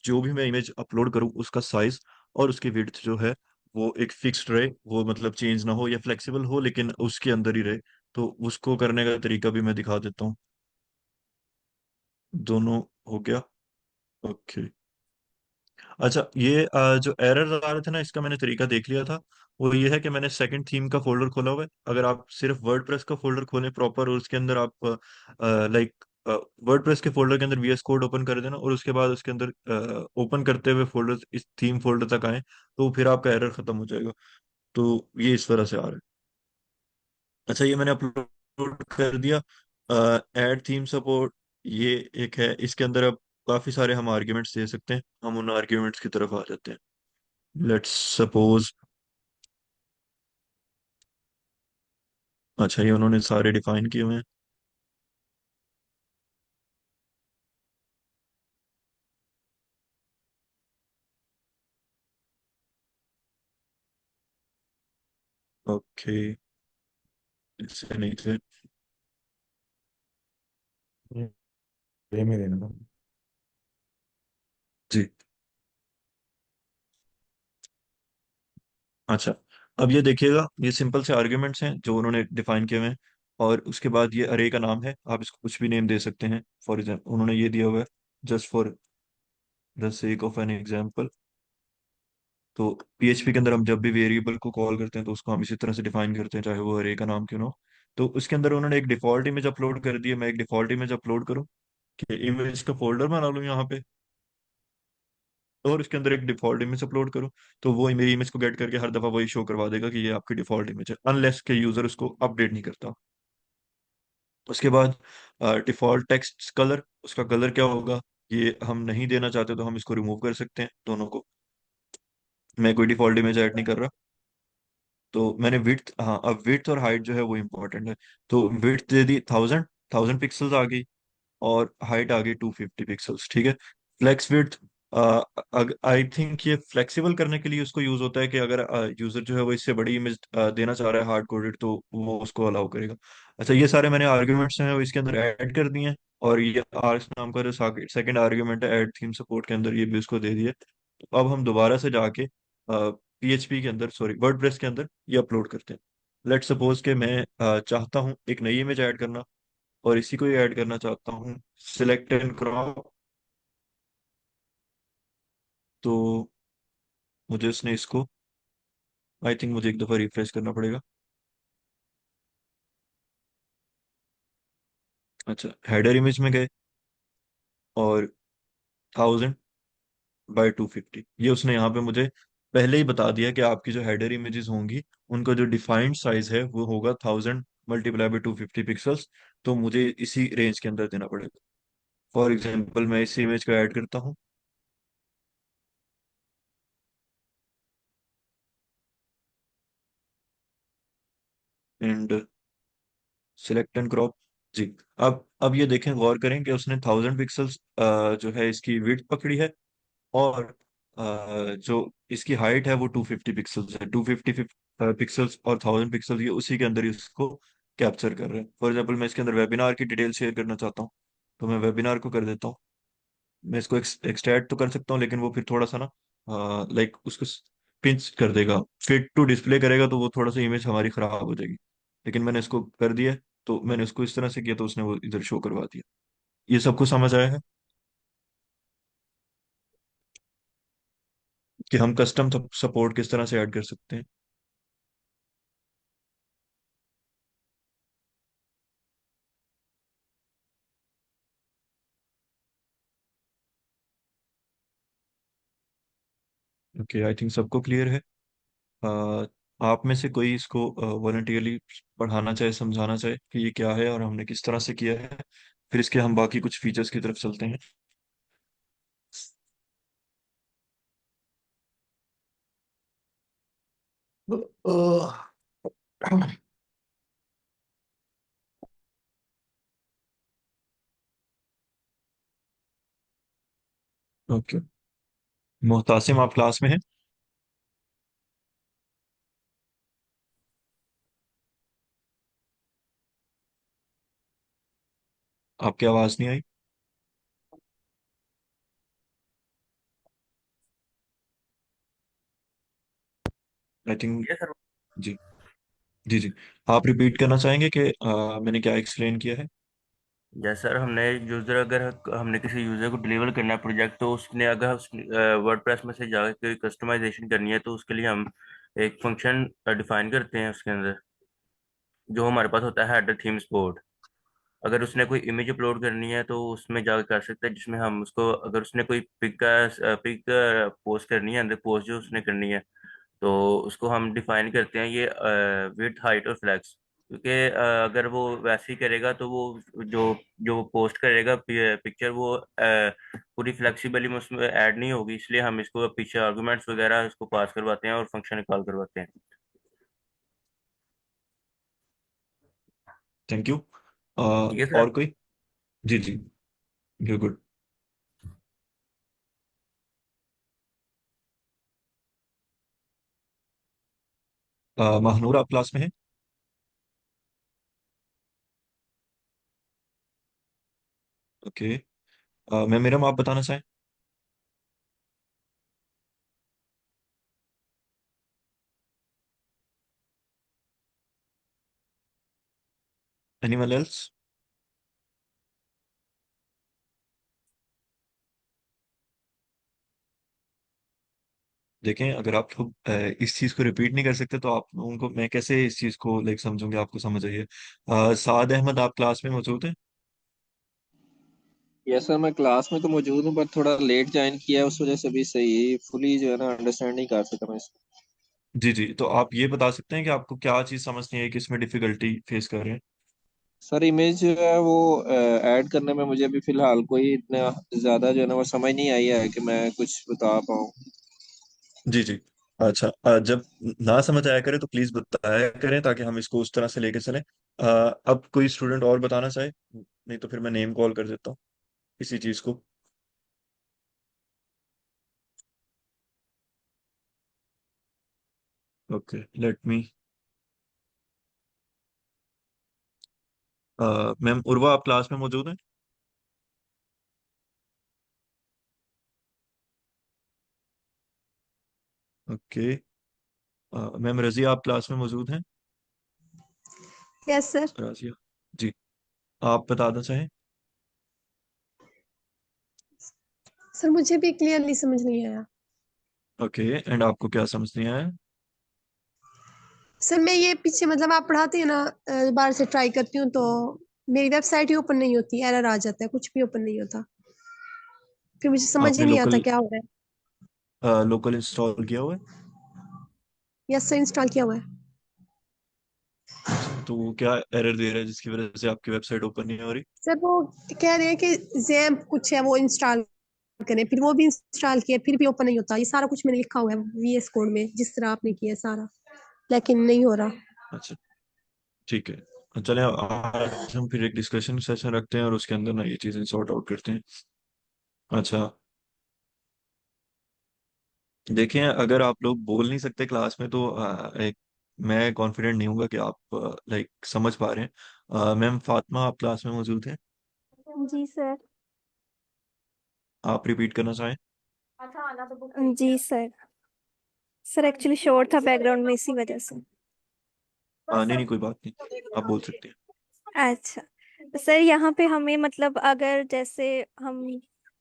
जो भी मैं इमेज अपलोड करूँ उसका साइज और उसकी विड्थ जो है वो एक फिक्स्ड रहे, वो मतलब चेंज ना हो या फ्लेक्सिबल हो लेकिन उसके अंदर ही रहे। तो उसको करने का तरीका भी मैं दिखा देता हूँ। दोनों हो गया, ओके। अच्छा, ये जो एरर आ रहे थे ना, इसका मैंने तरीका देख लिया था। वो ये है कि मैंने सेकंड थीम का फोल्डर खोला हुआ है। अगर आप सिर्फ वर्डप्रेस का फोल्डर खोलें प्रॉपर और उसके अंदर आप लाइक वर्डप्रेस के फोल्डर के अंदर VS कोड ओपन कर देना और उसके बाद उसके अंदर ओपन करते हुए फोल्डर इस थीम फोल्डर तक आए, तो फिर आपका एरर खत्म हो जाएगा। तो ये इस तरह से आ रहा है। अच्छा, ये मैंने अपलोड कर दिया। ऐड थीम सपोर्ट, ये एक है, इसके अंदर अब काफी सारे हम आर्ग्यूमेंट्स दे सकते हैं। हम उन आर्ग्यूमेंट्स की तरफ आ जाते हैं। लेट्स सपोज, अच्छा ये उन्होंने सारे डिफाइन किए हुए हैं। ओके, इससे नहीं थे। ये में देना था। जी, अच्छा, अब ये देखिएगा, ये सिंपल से आर्ग्यूमेंट्स हैं जो उन्होंने डिफाइन किए हुए हैं। और उसके बाद ये अरे का नाम है, आप इसको कुछ भी नेम दे सकते हैं। फॉर एग्जाम्पल उन्होंने ये दिया हुआ है, just for the sake of an example. तो PHP के अंदर हम जब भी वेरिएबल को कॉल करते हैं तो उसको हम इसी तरह से डिफाइन करते हैं, चाहे वो अरे का नाम क्यों ना हो। तो उसके अंदर उन्होंने एक डिफॉल्ट इमेज अपलोड कर दी है। मैं एक डिफॉल्ट इमेज अपलोड करूँ कि इमेज का फोल्डर बना लूँ यहाँ पे और उसके अंदर एक डिफॉल्ट इमेज अपलोड करूँ, तो वो मेरी इमेज को गेट करके हर दफा वही शो करवा देगा कि ये आपकी डिफॉल्ट इमेज है, अनलेस के यूजर उसको अपडेट नहीं करता। उसके बाद डिफॉल्ट टेक्स्ट कलर, उसका कलर क्या होगा, ये हम नहीं देना चाहते तो हम इसको रिमूव कर सकते हैं दोनों को। मैं कोई डिफॉल्ट इमेज ऐड नहीं कर रहा। तो मैंने विड्थ, हाँ अब विड्थ और हाइट जो है वो इम्पोर्टेंट है। तो विड्थ दे दी 1000 पिक्सल्स आ गई और हाइट आ गई 250 पिक्सल्स, ठीक है। फ्लेक्स विड्थ, आई थिंक ये फ्लेक्सिबल करने के लिए उसको यूज होता है कि अगर यूजर जो है वो इससे बड़ी इमेज देना चाह रहा है हार्ड कोडेड, तो वो उसको अलाउ करेगा। अच्छा, ये सारे मैंने आर्ग्यूमेंट्स हैं वो इसके अंदर ऐड कर दिए हैं। और ये आर्क्स नाम का जो सेकंड आर्ग्यूमेंट है ऐड थीम सपोर्ट के अंदर, ये भी उसको दे दिए। तो अब हम दोबारा से जाके PHP के अंदर, सॉरी वर्डप्रेस के अंदर ये अपलोड करते हैं। लेट सपोज के मैं चाहता हूँ एक नई इमेज ऐड करना और इसी को ही ऐड करना चाहता हूँ सिलेक्ट एंड क्रॉप। तो मुझे उसने इसको, आई थिंक मुझे एक दफ़ा रिफ्रेश करना पड़ेगा। अच्छा, हेडर इमेज में गए और 1000 बाय 250, ये उसने यहाँ पे मुझे पहले ही बता दिया कि आपकी जो हेडर इमेजेस होंगी उनका जो डिफाइंड साइज है वो होगा 1000 × 250 पिक्सल्स। तो मुझे इसी रेंज के अंदर देना पड़ेगा। फॉर एग्जाम्पल मैं इस इमेज को ऐड करता हूँ एंड सिलेक्ट एंड क्रॉप। जी, अब ये देखें, गौर करें कि उसने 1000 पिक्सल्स जो है इसकी विड्थ पकड़ी है और जो इसकी हाइट है वो 250 पिक्सल्स है। 250 पिक्सल्स और 1000 पिक्सल, ये उसी के अंदर ही उसको कैप्चर कर रहे हैं। फॉर एग्जाम्पल मैं इसके अंदर वेबिनार की डिटेल शेयर करना चाहता हूँ, तो मैं वेबिनार को कर देता हूँ। मैं इसको एक्सट्रैक्ट तो कर सकता हूँ, लेकिन वो फिर थोड़ा सा ना लाइक उसको पिंच कर देगा, फिट टू डिस्प्ले करेगा, तो वो थोड़ा सा इमेज हमारी खराब हो जाएगी। लेकिन मैंने इसको कर दिया है, तो मैंने उसको इस तरह से किया तो उसने वो इधर शो करवा दिया। ये सबको समझ आया है कि हम कस्टम सपोर्ट किस तरह से ऐड कर सकते हैं। ओके, आई थिंक सबको क्लियर है। अ, आप में से कोई इसको वॉलंटियरली पढ़ाना चाहे, समझाना चाहे कि ये क्या है और हमने किस तरह से किया है, फिर इसके हम बाकी कुछ फीचर्स की तरफ चलते हैं। ओके, मोहतासिम आप क्लास में हैं? आपकी आवाज नहीं आई। I think. ये सर। जी जी जी, आप रिपीट करना चाहेंगे कि मैंने क्या एक्सप्लेन किया है? जैसे सर हमने यूजर अगर हमने किसी यूजर को डिलीवर करना है प्रोजेक्ट, तो उसने अगर वर्डप्रेस में से जाकर कोई कस्टमाइजेशन करनी है, तो उसके लिए हम एक फंक्शन डिफाइन करते हैं उसके अंदर, जो हमारे पास होता है हेडर थीम सपोर्ट। अगर उसने कोई इमेज अपलोड करनी है तो उसमें जाकर कर सकते हैं, जिसमें हम उसको, अगर उसने कोई पिक पोस्ट करनी है, अंदर पोस्ट जो उसने करनी है, तो उसको हम डिफाइन करते हैं ये विड्थ हाइट और फ्लैक्स। क्योंकि अगर वो वैसे ही करेगा तो वो जो जो पोस्ट करेगा पिक्चर, वो पूरी फ्लेक्सिबली में उसमें ऐड नहीं होगी, इसलिए हम इसको पीछे आर्गुमेंट्स वगैरह इसको पास करवाते हैं और फंक्शन कॉल करवाते हैं। Thank you. ठीक है सर। और कोई? जी जी, गुड। महानूर आप क्लास में हैं? ओके। मैं मेरा आप बताना चाहें? Anyone else? देखें, अगर आप लोग इस चीज को रिपीट नहीं कर सकते, तो आप लोगों को मैं कैसे इस चीज को लाइक समझूंगे, आपको समझ आइए। साद अहमद आप क्लास में मौजूद हैं? यस सर, मैं क्लास में तो मौजूद हूँ, पर थोड़ा लेट ज्वाइन किया है, उस वजह से भी सही फुली जो है ना अंडरस्टैंड नहीं कर सका मैं इसको। जी जी, तो आप ये बता सकते हैं कि आपको क्या चीज समझ नहीं है, किस में डिफिकल्टी फेस कर रहे हैं? सर इमेज जो है वो ऐड करने में मुझे अभी फिलहाल कोई इतना ज्यादा जो है ना वो समझ नहीं आई है कि मैं कुछ बता पाऊँ। जी जी। अच्छा, जब ना समझ आया करे तो प्लीज बताया करें, ताकि हम इसको उस तरह से लेके चलें। अब कोई स्टूडेंट और बताना चाहे, नहीं तो फिर मैं नेम कॉल कर देता हूँ इसी चीज को। Okay, let me. Ma'am Urva आप क्लास में मौजूद हैं? ओके। मैम रजिया आप क्लास में मौजूद हैं? Yes sir. रजिया जी, आप बताना चाहें? सर मुझे भी क्लियरली समझ नहीं आया। ओके, एंड आपको क्या समझ नहीं आया? सर मैं ये पीछे मतलब आप पढ़ाते हैं ना, बार से ट्राई करती हूँ तो मेरी वेबसाइट ही ओपन नहीं होती, एरर आ जाता है, कुछ भी ओपन नहीं होता, फिर मुझे समझ ही आपने नहीं आता लोकल क्या हो रहा है। लोकल इंस्टॉल किया हुआ है? यस सर, इंस्टॉल किया हुआ है। अच्छा, तो वो क्या एरर दे रहा है जिसकी वजह से आपकी वेबसाइट ओपन नहीं हो रही? सर वो कह रहे हैं कि जैम्प कुछ है वो इंस्टॉल करें, फिर वो भी इंस्टॉल किया फिर भी ओपन नहीं होता। ये सारा कुछ मैंने लिखा हुआ है वीएस कोड में, जिस तरह आपने किया है सारा, लेकिन नहीं हो रहा। अच्छा, ठीक है, चलें आज हम फिर एक डिस्कशन सेशन रखते हैं और उसके अंदर ना ये चीज़ें सॉर्ट आउट करते हैं। अच्छा, देखें, अगर आप लोग बोल नहीं सकते क्लास में, तो एक मैं कॉन्फिडेंट नहीं हूँ कि आप लाइक समझ पा रहे हैं। मैम फातिमा, आप क्लास में मौजूद हैं? जी सर। आप रिपीट करना चाहें? जी सर। सर एक्चुअली शोर था बैकग्राउंड में, इसी वजह से। नहीं नहीं, कोई बात नहीं, आप बोल सकते हैं। अच्छा, तो सर यहाँ पे हमें मतलब अगर जैसे हम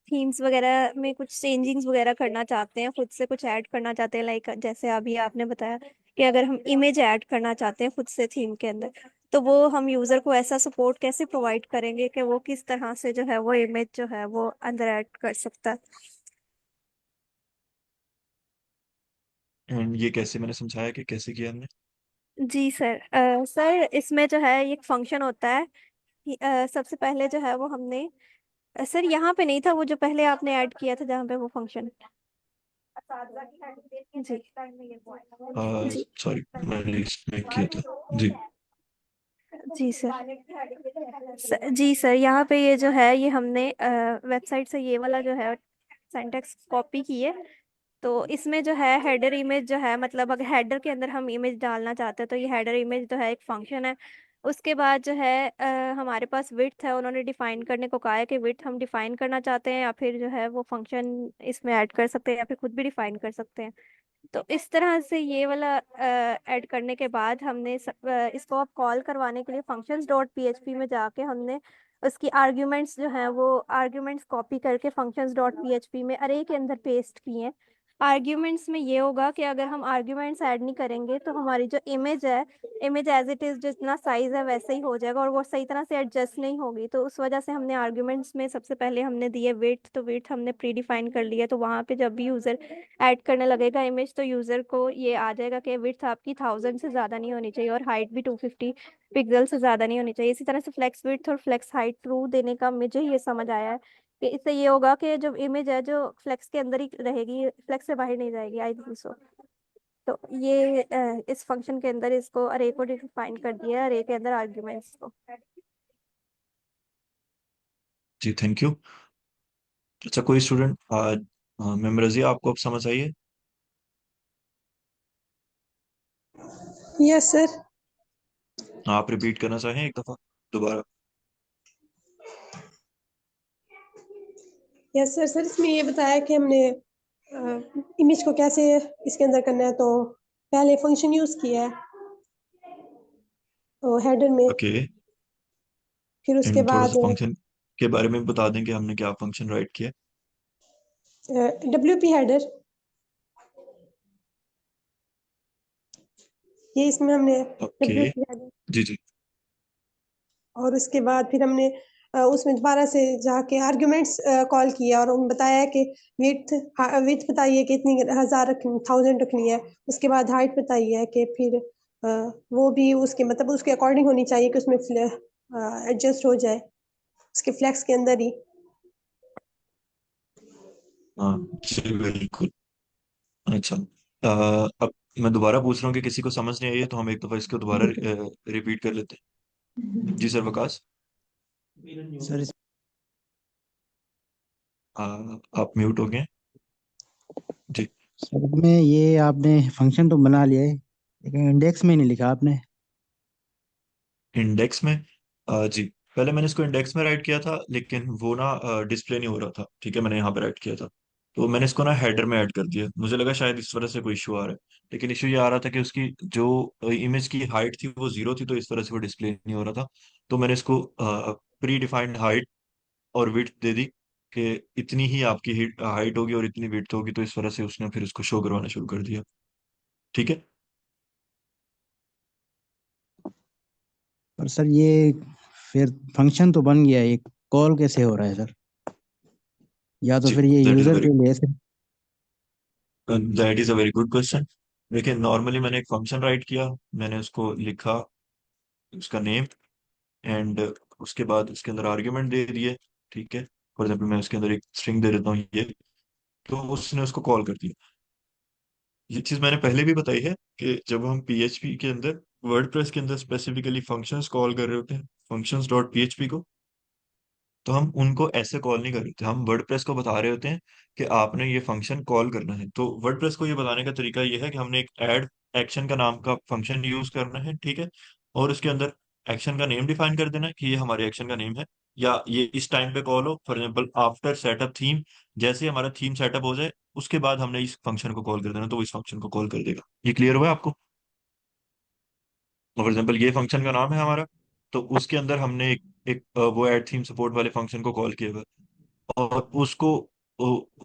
थीम्स वगैरह में कुछ चेंजिंग्स वगैरह करना चाहते हैं, खुद से कुछ ऐड करना चाहते हैं, लाइक जैसे अभी आपने बताया कि अगर हम इमेज ऐड करना चाहते हैं खुद से थीम के अंदर, तो वो हम यूजर को ऐसा सपोर्ट कैसे प्रोवाइड करेंगे कि वो किस तरह से जो है वो इमेज जो है वो अंदर ऐड कर सकता है। एंड ये कैसे, मैंने समझाया कि कैसे किया हमने? जी सर। सर इसमें जो है एक फंक्शन होता है कि, सबसे पहले जो है वो हमने सर यहाँ पे नहीं था, वो जो पहले आपने ऐड किया था जहाँ पे वो फंक्शन। जी। जी। सॉरी, मैंने इसमें किया था। जी। जी सर। जी सर, यहाँ पे ये जो है ये हमने वेबसाइट से ये वाला जो है सिंटेक्स कॉपी की है। तो इसमें जो है हेडर इमेज जो है, मतलब अगर हेडर के अंदर हम इमेज डालना चाहते हैं तो ये हेडर इमेज जो है एक फंक्शन है। उसके बाद जो है हमारे पास विड्थ है, उन्होंने डिफाइन करने को कहा है कि विड्थ हम डिफाइन करना चाहते हैं या फिर जो है वो फंक्शन इसमें ऐड कर सकते हैं या फिर खुद भी डिफाइन कर सकते हैं। तो इस तरह से ये वाला ऐड करने के बाद हमने इसको अब कॉल करवाने के लिए फंक्शंस डॉट पीएचपी में जाके हमने उसकी आर्ग्यूमेंट्स जो हैं वो आर्ग्यूमेंट्स कॉपी करके फंक्शंस डॉट पीएचपी में अरे के अंदर पेस्ट किए हैं। आर्ग्यूमेंट्स में ये होगा कि अगर हम आर्ग्यूमेंट्स ऐड नहीं करेंगे तो हमारी जो इमेज है, इमेज एज इट इज जितना साइज है वैसे ही हो जाएगा और वो सही तरह से एडजस्ट नहीं होगी। तो उस वजह से हमने आर्ग्यूमेंट्स में सबसे पहले हमने दिए वेट, तो वेट हमने प्री डिफाइन कर लिया, तो वहां पे जब भी यूजर ऐड करने लगेगा इमेज तो यूजर को ये आ जाएगा कि विड्थ आपकी 1000 से ज्यादा नहीं होनी चाहिए और हाइट भी 250 पिक्सल से ज्यादा नहीं होनी चाहिए। इसी तरह से फ्लेक्स विड्थ और फ्लेक्स हाइट ट्रू देने का मुझे ये समझ आया है कि इससे ये होगा कि जो इमेज है जो फ्लेक्स के अंदर ही रहेगी, फ्लेक्स से बाहर नहीं जाएगी, आई थिंक सो। तो ये इस फंक्शन के अंदर इसको अरे को डिफाइन कर दिया है, अरे के अंदर आर्ग्यूमेंट्स को। जी, थैंक यू। अच्छा, कोई स्टूडेंट मैम रजिया, आपको अब समझ आई है? Yes sir. आप रिपीट करना चाहें एक दफा दोबारा? Yes sir. सर इसमें ये बताया कि हमने इमेज को कैसे इसके अंदर करना है, तो पहले फंक्शन यूज किया है तो हेडर में, ओके। फिर उसके एंड थोड़ा बाद सा फंक्शन के बारे में बता दें कि हमने क्या फंक्शन राइट किया? डब्ल्यू पी हेडर, ये इसमें हमने ओके। W P header. जी जी। और उसके बाद फिर हमने उसमें दोबारा से जाके आर्ग्यूमेंट्स कॉल किया और उन्हें बताया कि विड्थ विड्थ बताइए कि इतनी 1000 रखनी, 1000 रखनी है। उसके बाद हाइट बताइए कि फिर वो भी उसके मतलब उसके अकॉर्डिंग होनी चाहिए कि उसमें एडजस्ट हो जाए उसके फ्लेक्स के अंदर ही। हाँ जी, बिल्कुल। अच्छा, अब मैं दोबारा पूछ रहा हूँ कि किसी को समझ नहीं आई है तो हम एक दफा इसको दोबारा रिपीट कर लेते हैं। जी सर, वकास। सर इस अ, आप म्यूट हो गए। जी। सर में ये आपने फंक्शन तो बना लिया है लेकिन इंडेक्स में नहीं लिखा आपने। इंडेक्स में? जी, पहले मैंने इसको इंडेक्स में राइट किया था लेकिन वो ना डिस्प्ले नहीं हो रहा था। ठीक है, मैंने यहाँ पे राइट किया था, तो मैंने इसको ना हेडर में ऐड कर दिया। मुझे लगा शायद इस वजह से कोई इशू आ रहा है, लेकिन इशू ये आ रहा था कि उसकी जो इमेज की हाइट थी वो 0 थी, तो इस वजह से वो डिस्प्ले नहीं हो रहा था। तो मैंने इसको प्री डिफाइंड हाइट और विड्थ दे दी कि इतनी ही आपकी हाइट होगी और इतनी विड्थ होगी, तो इस वजह से उसने फिर उसको शो करवाना शुरू कर दिया। ठीक है। पर सर ये फिर फंक्शन तो बन गया, ये कॉल कैसे हो रहा है सर? या तो जी, फिर ये दैट इज यूजर वेरी के लिए sir? That is a very good question. देखिए, नॉर्मली मैंने एक फंक्शन राइट किया, मैंने उसको लिखा, उसका नेम, एंड उसके बाद उसके अंदर आर्ग्यूमेंट दे दिए। ठीक है, फॉर एग्जाम्पल मैं उसके अंदर एक स्ट्रिंग दे देता हूँ ये, तो उसने उसको कॉल कर दिया। ये चीज मैंने पहले भी बताई है कि जब हम पीएचपी के अंदर, वर्डप्रेस के अंदर स्पेसिफिकली फंक्शंस कॉल कर रहे होते हैं, फंक्शंस डॉट पीएचपी को, तो हम उनको ऐसे कॉल नहीं कर रहे होते, हम वर्डप्रेस को बता रहे होते हैं कि आपने ये फंक्शन कॉल करना है। तो वर्डप्रेस को ये बताने का तरीका ये है कि हमने एक ऐड एक्शन का नाम का फंक्शन यूज करना है, ठीक है। और उसके अंदर एक्शन का नेम डिफाइन कर देना है कि ये हमारे एक्शन का नेम है, या ये इस टाइम पे कॉल हो, for example after setup theme. जैसे ही हमारा थीम सेटअप हो जाए उसके बाद हमने इस फंक्शन को कॉल कर देना, तो वो इस फंक्शन को कॉल कर देगा। ये क्लियर हुआ आपको? फॉर एग्जाम्पल ये फंक्शन का नाम है हमारा, तो उसके अंदर हमने वो ऐड थीम सपोर्ट वाले फंक्शन को कॉल किया हुआ है, और उसको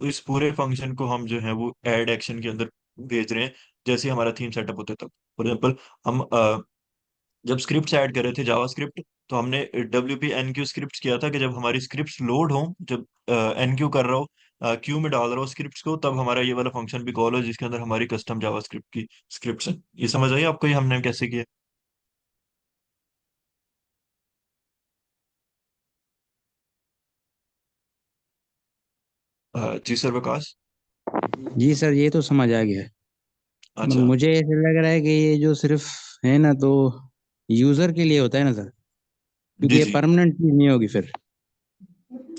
इस पूरे फंक्शन को हम जो है वो ऐड एक्शन के अंदर भेज रहे हैं जैसे ही हमारा थीम सेटअप होता है तब। फॉर एग्जाम्पल हम जब स्क्रिप्ट्स ऐड कर रहे थे जावा स्क्रिप्ट, तो हमने WP NQ स्क्रिप्ट्स किया था कि जब हमारी स्क्रिप्ट्स लोड हो, जब NQ कर रहा हो, क्यू में डाल रहा हो स्क्रिप्ट्स को, तब हमारा ये वाला फंक्शन भी कॉल हो जिसके अंदर हमारी कस्टम जावा स्क्रिप्ट की स्क्रिप्ट्स है। ये समझ आई आपको ये हमने कैसे किया? जी सर, विकास। जी सर, ये तो समझ आ गया। अच्छा। मुझे ऐसा लग रहा है कि ये जो सिर्फ है ना, तो यूजर के लिए होता है ना सर, क्योंकि जी ये जी। परमानेंट चीज नहीं होगी फिर।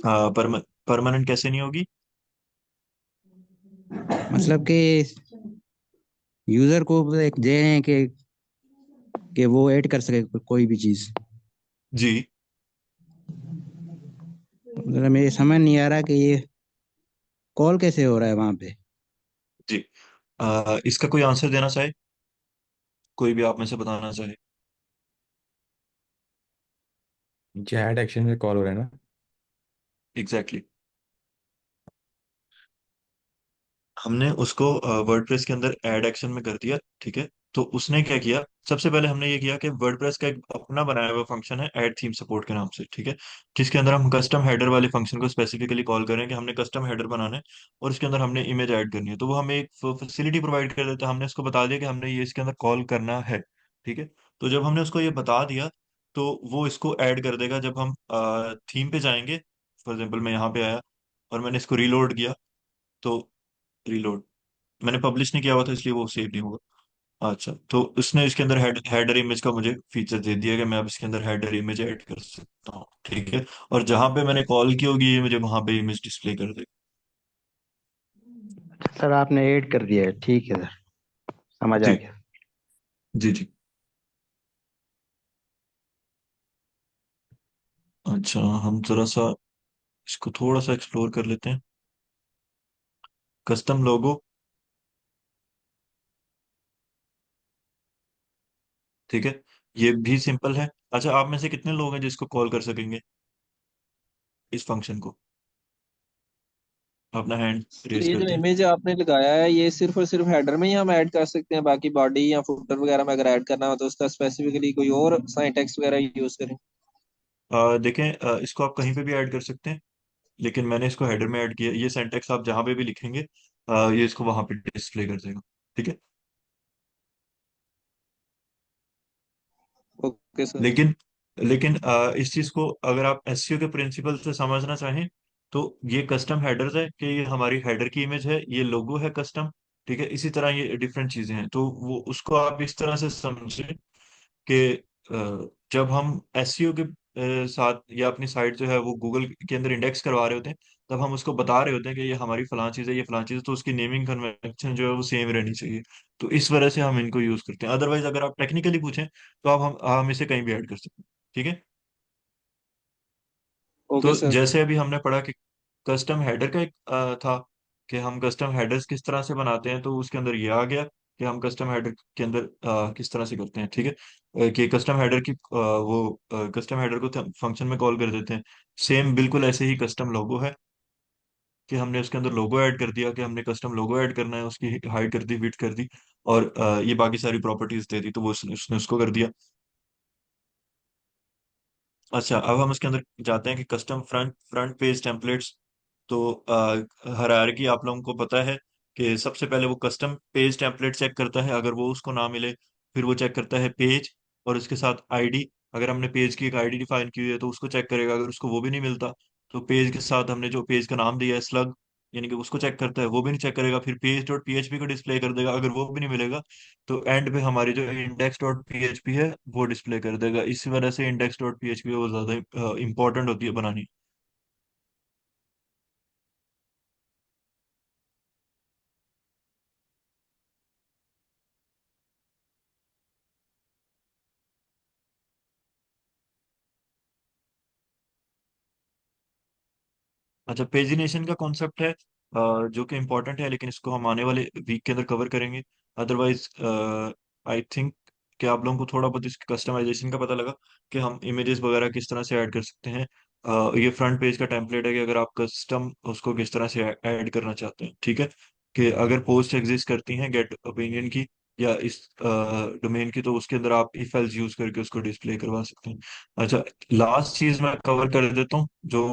परमानेंट कैसे नहीं होगी? मतलब कि यूजर को एक दे रहे हैं कि वो ऐड कर सके कोई भी चीज। जी मतलब मेरे समझ नहीं आ रहा कि ये कॉल कैसे हो रहा है वहां पे। जी। इसका कोई आंसर देना चाहे, कोई भी आप में से बताना चाहे? जो ऐड एक्शन में कॉल हो रहा है ना। Exactly exactly. हमने उसको वर्डप्रेस के अंदर ऐड एक्शन में कर दिया, ठीक है। तो उसने क्या किया, सबसे पहले हमने ये किया कि वर्डप्रेस का एक अपना बनाया हुआ फंक्शन है ऐड थीम सपोर्ट के नाम से, ठीक है। जिसके अंदर हम कस्टम हेडर वाले फंक्शन को स्पेसिफिकली कॉल करें कि हमने कस्टम हेडर बनाना है, और उसके अंदर हमने इमेज ऐड करनी है, तो वो हमें एक फैसिलिटी प्रोवाइड कर देता है। हमने उसको बता दिया कि हमने ये इसके अंदर कॉल करना है, ठीक है। तो जब हमने उसको ये बता दिया, तो वो इसको ऐड कर देगा जब हम थीम पे जाएंगे। फॉर एग्जाम्पल मैं यहाँ पे आया और मैंने इसको रीलोड किया, तो रीलोड मैंने पब्लिश नहीं किया हुआ था इसलिए वो सेव नहीं होगा। अच्छा, तो उसने इसके अंदर हेडर इमेज का मुझे फीचर दे दिया कि मैं अब इसके अंदर हेडर इमेज ऐड कर सकता हूँ, ठीक है। और जहां पे मैंने कॉल की होगी ये मुझे वहां पे इमेज डिस्प्ले कर देगा। सर आपने ऐड कर दिया है, ठीक है सर, समझ आ जी गया। जी जी। अच्छा, हम जरा सा इसको थोड़ा सा एक्सप्लोर कर लेते हैं। कस्टम लोगो, ठीक है, ये भी सिंपल है। अच्छा, आप में से कितने लोग हैं जिसको कॉल कर सकेंगे इस फंक्शन को? अपना हैंड सर रेज ये कर जो दें। इमेज आपने लगाया है ये सिर्फ और सिर्फ हेडर में ही हम ऐड कर सकते हैं, बाकी बॉडी या फुटर वगैरह में अगर ऐड करना हो तो उसका स्पेसिफिकली कोई और सिंटैक्स वगैरह यूज करें? देखें, इसको आप कहीं पे भी ऐड कर सकते हैं, लेकिन मैंने इसको हेडर में ऐड किया। ये सेंटेक्स आप जहां पे भी लिखेंगे ये इसको वहां पे डिस्प्ले कर देगा, ठीक है। Okay sir. लेकिन लेकिन इस चीज को अगर आप एसईओ के प्रिंसिपल से समझना चाहें, तो ये कस्टम हेडर्स है कि ये हमारी हेडर की इमेज है, ये लोगो है कस्टम, ठीक है। इसी तरह ये डिफरेंट चीजें हैं, तो वो उसको आप इस तरह से समझें कि जब हम एसईओ के साथ या अपनी साइट जो है वो गूगल के अंदर इंडेक्स करवा रहे होते हैं, तब हम उसको बता रहे होते हैं कि ये हमारी फलां चीज़ है, ये फलां चीज़ है, तो उसकी नेमिंग कन्वेंशन जो है वो सेम रहनी चाहिए। तो इस वजह से हम इनको यूज करते हैं। अदरवाइज अगर आप टेक्निकली पूछें तो आप हम इसे कहीं भी ऐड कर सकते हैं, ठीक है। ओके तो सर। जैसे अभी हमने पढ़ा कि कस्टम हेडर का एक था कि हम कस्टम हेडर्स किस तरह से बनाते हैं, तो उसके अंदर ये आ गया कि हम कस्टम हेडर के अंदर किस तरह से करते हैं, ठीक है। कि कस्टम हेडर की वो कस्टम हेडर को फंक्शन में कॉल कर देते हैं। सेम बिल्कुल ऐसे ही कस्टम लोगो है कि हमने उसके अंदर लोगो ऐड कर दिया, कि हमने कस्टम लोगो ऐड करना है, उसकी हाइट कर दी, विड्थ कर दी, और ये बाकी सारी प्रॉपर्टीज दे दी, तो वो उसने उसको कर दिया। अच्छा, अब हम इसके अंदर जाते हैं कि custom front front page templates. तो हायरार्की आप लोगों को पता है कि सबसे पहले वो कस्टम पेज टेम्पलेट चेक करता है, अगर वो उसको ना मिले फिर वो चेक करता है पेज और उसके साथ आईडी। अगर हमने पेज की एक आईडी डिफाइन की हुई है तो उसको चेक करेगा, अगर उसको वो भी नहीं मिलता तो पेज के साथ हमने जो पेज का नाम दिया है स्लग, यानी कि उसको चेक करता है, वो भी नहीं चेक करेगा, फिर पेज.php को डिस्प्ले कर देगा, अगर वो भी नहीं मिलेगा तो एंड पे हमारी जो index.php है वो डिस्प्ले कर देगा। इसी वजह से index.php वो ज्यादा इंपॉर्टेंट होती है बनानी। अच्छा, पेजिनेशन का कॉन्सेप्ट है जो कि इम्पोर्टेंट है, लेकिन इसको हम आने वाले वीक के अंदर कवर करेंगे। अदरवाइज आई थिंक कि आप लोगों को थोड़ा बहुत इसके कस्टमाइजेशन का पता लगा कि हम इमेजेस वगैरह किस तरह से ऐड कर सकते हैं। ये फ्रंट पेज का टेम्पलेट है कि अगर आप कस्टम उसको किस तरह से ऐड करना चाहते हैं, ठीक है। कि अगर पोस्ट एग्जिस्ट करती हैं गेट ओपिनियन की या इस डोमेन की, तो उसके अंदर आप इफ एल्स यूज करके उसको डिस्प्ले करवा सकते हैं। अच्छा, लास्ट चीज मैं कवर कर देता हूँ जो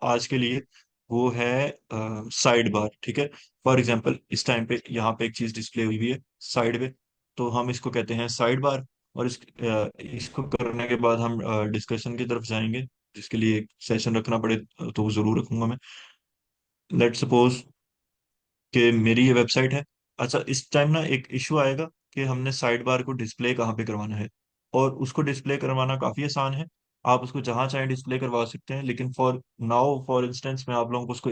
आज के लिए, वो है साइड बार, ठीक है। फॉर एग्जांपल इस टाइम पे यहाँ पे एक चीज डिस्प्ले हुई है साइड में, तो हम इसको कहते हैं साइड बार। और इसको करने के बाद हम डिस्कशन की तरफ जाएंगे, जिसके लिए एक सेशन रखना पड़े तो वो जरूर रखूंगा मैं। लेट सपोज कि मेरी ये वेबसाइट है। अच्छा, इस टाइम ना एक इशू आएगा कि हमने साइड बार को डिस्प्ले कहाँ पे करवाना है, और उसको डिस्प्ले करवाना काफी आसान है। आप उसको जहां चाहे डिस्प्ले करवा सकते हैं, लेकिन फॉर नाउ फॉर इंस्टेंस मैं आप लोगों को उसको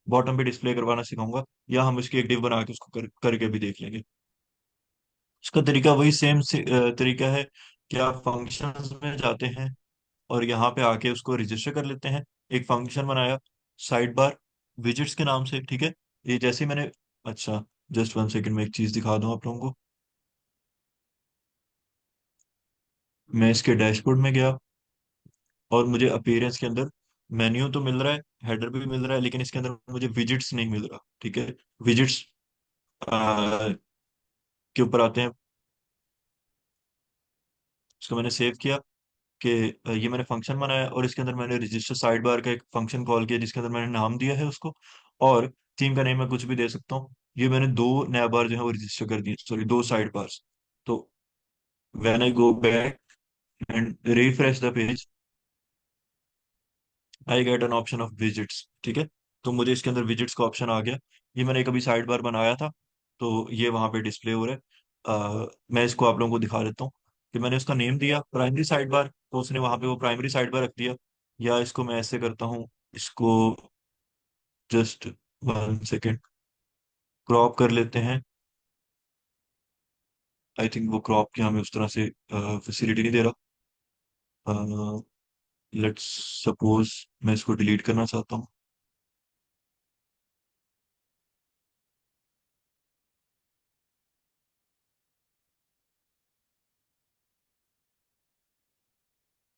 बॉटम पे डिस्प्ले करवाना सिखाऊंगा, या हम उसकी एक डिव बना के उसको करके भी देख लेंगे। उसका तरीका वही सेम तरीका है कि आप फंक्शंस में जाते हैं और यहाँ पे आके उसको रजिस्टर कर लेते हैं। एक फंक्शन बनाया साइड बार विजिट्स के नाम से, ठीक है। ये जैसे ही मैंने, अच्छा जस्ट 1 सेकंड में एक चीज दिखा दूं आप लोगों को। मैं इसके डैशबोर्ड में गया और मुझे अपीयरेंस के अंदर मेन्यू तो मिल रहा है, हेडर भी मिल रहा है, लेकिन इसके अंदर मुझे विजिट्स नहीं मिल रहा, ठीक है। विजिट्स के ऊपर आते हैं, इसको मैंने सेव किया कि ये मैंने फंक्शन बनाया और इसके अंदर मैंने रजिस्टर साइड बार का एक फंक्शन कॉल किया, जिसके अंदर मैंने नाम दिया है उसको, और थीम का नेम मैं कुछ भी दे सकता हूँ। ये मैंने दो नया बार जो है वो रजिस्टर कर दिए, सॉरी दो साइड बार्स। तो when I go back and refresh the page, I get an option of visits, ठीक है। तो मुझे इसके अंदर विजिट्स का ऑप्शन आ गया। ये मैंने कभी साइड बार बनाया था, तो ये वहां पे डिस्प्ले हो रहा है। मैं इसको आप लोगों को दिखा देता हूँ कि मैंने उसका नेम दिया प्राइमरी साइड बार, तो उसने वहां पे वो प्राइमरी साइड बार रख दिया। या इसको मैं ऐसे करता हूँ, इसको जस्ट 1 सेकेंड क्रॉप कर लेते हैं। आई थिंक वो क्रॉप की हमें उस तरह से फैसिलिटी नहीं दे रहा। लेट्स सपोज मैं इसको डिलीट करना चाहता हूँ।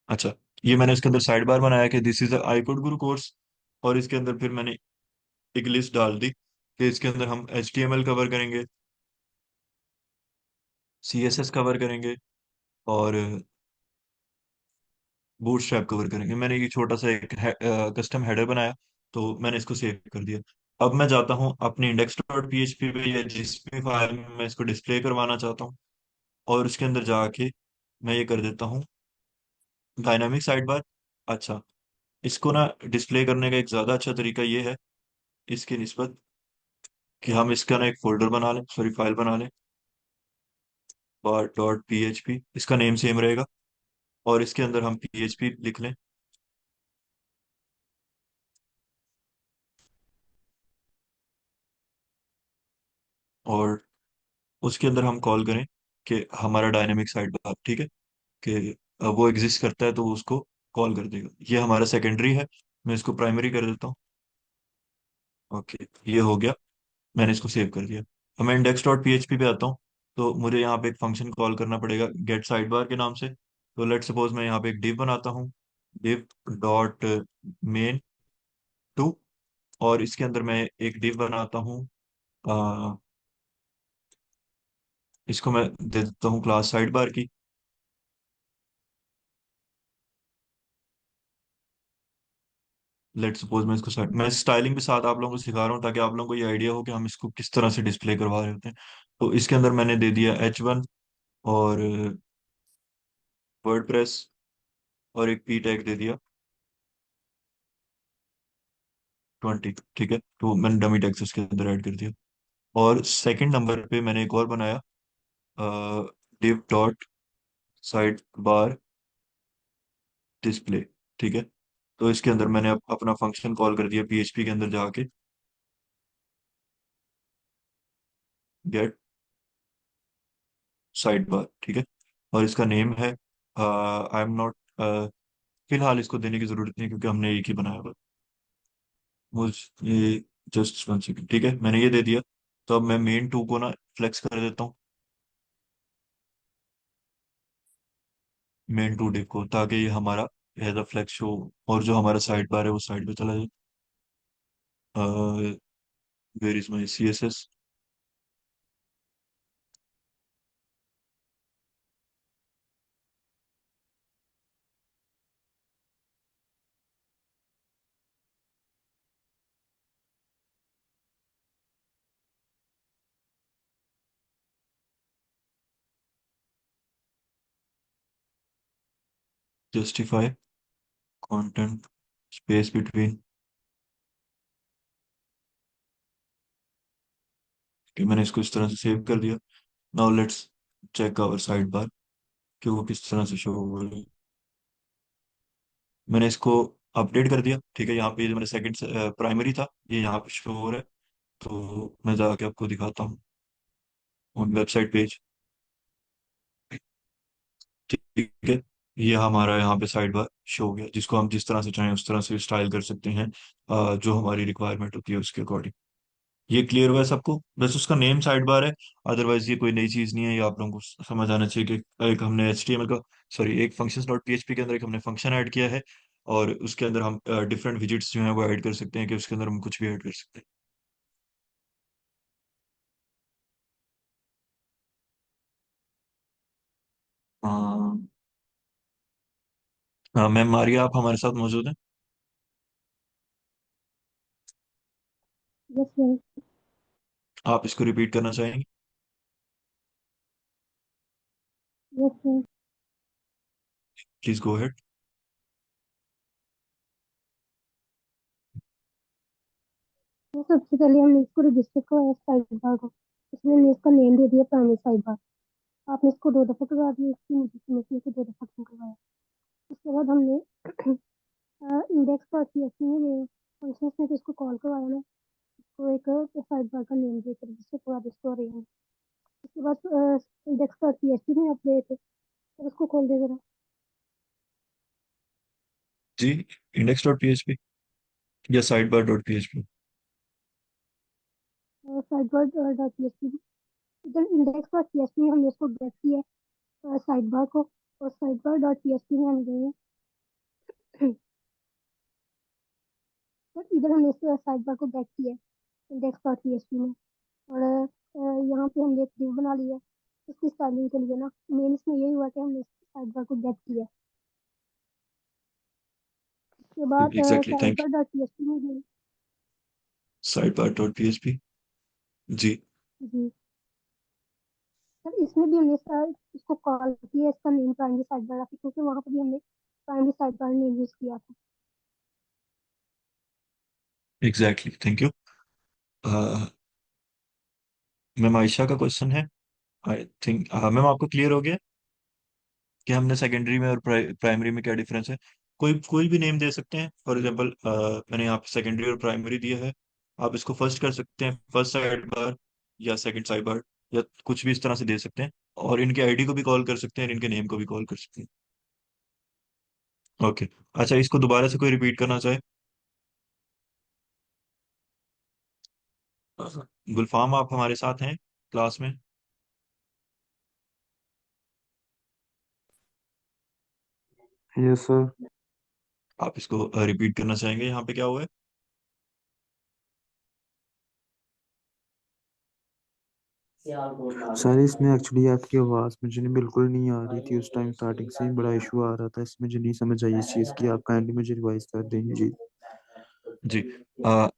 अच्छा, ये मैंने इसके अंदर साइड बार बनाया कि this is I code Guru course, और इसके अंदर फिर मैंने एक लिस्ट डाल दी कि इसके अंदर हम HTML कवर करेंगे, CSS कवर करेंगे, और बूटस्ट्रैप कवर करेंगे। मैंने ये छोटा सा एक कस्टम हेडर बनाया, तो मैंने इसको सेव कर दिया। अब मैं जाता हूँ अपनी index.php पे या जिस भी फाइल में मैं इसको डिस्प्ले करवाना चाहता हूँ, और उसके अंदर जाके मैं ये कर देता हूँ डायनामिक साइड बार। अच्छा, इसको ना डिस्प्ले करने का एक ज़्यादा अच्छा तरीका ये है इसकी निस्बत कि हम इसका ना एक फोल्डर बना लें, सॉरी फाइल बना लें, बार डॉट PHP, इसका नेम सेम रहेगा, और इसके अंदर हम PHP लिख लें। और उसके अंदर हम कॉल करें कि हमारा डायनेमिक साइड बार, ठीक है, कि वो एग्जिस्ट करता है तो वो उसको कॉल कर देगा। ये हमारा सेकेंडरी है, मैं इसको प्राइमरी कर देता हूँ। ओके, ये हो गया, मैंने इसको सेव कर दिया। अब मैं index.php पे आता हूँ, तो मुझे यहाँ पे एक फंक्शन कॉल करना पड़ेगा गेट साइड बार के नाम से। तो लेट सपोज मैं यहाँ पे एक डिव बनाता हूँ, डिव डॉट मेन टू, और इसके अंदर मैं एक डिव बनाता हूँ, अ, इसको मैं दे देता हूँ क्लास साइड बार की। लेट सपोज मैं मैं स्टाइलिंग के साथ आप लोगों को सिखा रहा हूँ ताकि आप लोगों को ये आइडिया हो कि हम इसको किस तरह से डिस्प्ले करवा रहे होते हैं। तो इसके अंदर मैंने दे दिया H1 और वर्डप्रेस, और एक P टैग दे दिया 20, ठीक है। तो मैंने डमी टैग्स उसके अंदर ऐड कर दिया। और सेकंड नंबर पे मैंने एक और बनाया, div dot side bar display, ठीक है। तो इसके अंदर मैंने अपना फंक्शन कॉल कर दिया PHP के अंदर जाके, गेट साइड बार, ठीक है। और इसका नेम है आई एम नॉट, फिलहाल इसको देने की जरूरत नहीं क्योंकि हमने एक ही बनाया हुआ है। मुझे जस्ट 1 सेकेंड, ठीक है, मैंने ये दे दिया। तो अब मैं मेन टू को ना फ्लेक्स कर देता हूँ, मेन टू डिव को, ताकि ये हमारा एज अ फ्लेक्स हो, और जो हमारा साइड बार है वो साइड पे चला जाए। Where is my CSS? Justify content space between, कि मैंने इसको इस तरह से सेव कर दिया। Now let's check our side bar कि वो किस तरह से शो हो रही है। मैंने इसको अपडेट कर दिया, ठीक है। यहाँ पे जो मेरा सेकंड प्राइमरी था, ये यहाँ पे शो हो रहा है। तो मैं जाके आपको दिखाता हूँ ऑन वेबसाइट पेज, ठीक है। ये हमारा यहाँ पे साइड बार शो हो गया, जिसको हम जिस तरह से चाहें उस तरह से स्टाइल कर सकते हैं, जो हमारी रिक्वायरमेंट होती है उसके अकॉर्डिंग। ये क्लियर हुआ है सबको? बस उसका नेम साइड बार है, अदरवाइज ये कोई नई चीज नहीं है। ये आप लोगों को समझ आना चाहिए कि एक हमने HTML का, सॉरी, एक फंक्शंस डॉट PHP के अंदर एक हमने फंक्शन ऐड किया है, और उसके अंदर हम डिफरेंट विजिट्स जो हैं वो ऐड कर सकते हैं, कि उसके अंदर हम कुछ भी ऐड कर सकते हैं। हाँ, हाँ मैम मारिया, आप हमारे साथ मौजूद हैं? Yes sir. आप इसको रिपीट करना चाहेंगे? Yes sir. Please go ahead. तो सबसे पहले हमने इसको रजिस्टर करवाया साइड बार को, इसमें हमने इसका नेम दे दिया प्राइमरी साइड बार। आपने इसको 2 दफा करवा दिया, इसकी मुझे इसमें से 2 दफा क्यों करवाया? उसके बाद हमने इंडेक्स का में फंक्शन में इसको कॉल करवाया ना, तो एक साइड बार का नेम देकर जिसके बाद इसको अरेंज। उसके बाद इंडेक्स का में अपडेट है, फिर उसको खोल दे जरा। जी, index.php या sidebar.php? Side bar dot PHP, इधर इंडेक्स डॉट पीएचपी में हमने इसको गेट किया है साइड बार को, और साइड बार डॉट पीएचपी में हम गए हैं। तो इधर हमने इस साइड बार को गेट किया है इंडेक्स डॉट पीएचपी में, और यहाँ पे हमने एक div बना लिया है इसकी स्टाइलिंग के लिए ना। मेन इसमें यही हुआ कि हमने साइड बार को गेट किया। उसके बाद exactly, side thank bar you. Dot PHP में गए। sidebar.php, जी। जी सर, इसमें भी हमने सर इसको कॉल किया, इसका नेम प्राइमरी साइड बार रखा, क्योंकि वहाँ पर भी हमने primary side bar name use किया था। Exactly, thank you. Ma'am Ayesha का क्वेश्चन है, आई थिंक। मैम आपको क्लियर हो गया कि हमने सेकेंडरी में और प्राइमरी में क्या डिफरेंस है? कोई कोई भी नेम दे सकते हैं। फॉर एग्जांपल मैंने यहाँ पे सेकेंडरी और प्राइमरी दिया है, आप इसको फर्स्ट कर सकते हैं, फर्स्ट साइड बार, या सेकंड साइड बार, या कुछ भी इस तरह से दे सकते हैं। और इनके आईडी को भी कॉल कर सकते हैं, इनके नेम को भी कॉल कर सकते हैं। ओके। अच्छा, इसको दोबारा से कोई रिपीट करना चाहे? गुलफाम, आप हमारे साथ हैं क्लास में? Yes sir. आप इसको रिपीट करना चाहेंगे, यहाँ पे क्या हुआ है? सर इसमें एक्चुअली आपकी आवाज़ मुझे नहीं, बिल्कुल नहीं आ रही थी उस टाइम, स्टार्टिंग से ही बड़ा इशू आ रहा था, इसमें मुझे नहीं समझ आई इस चीज़ की, आप काइंडली मुझे रिवाइज कर दें जी। जी।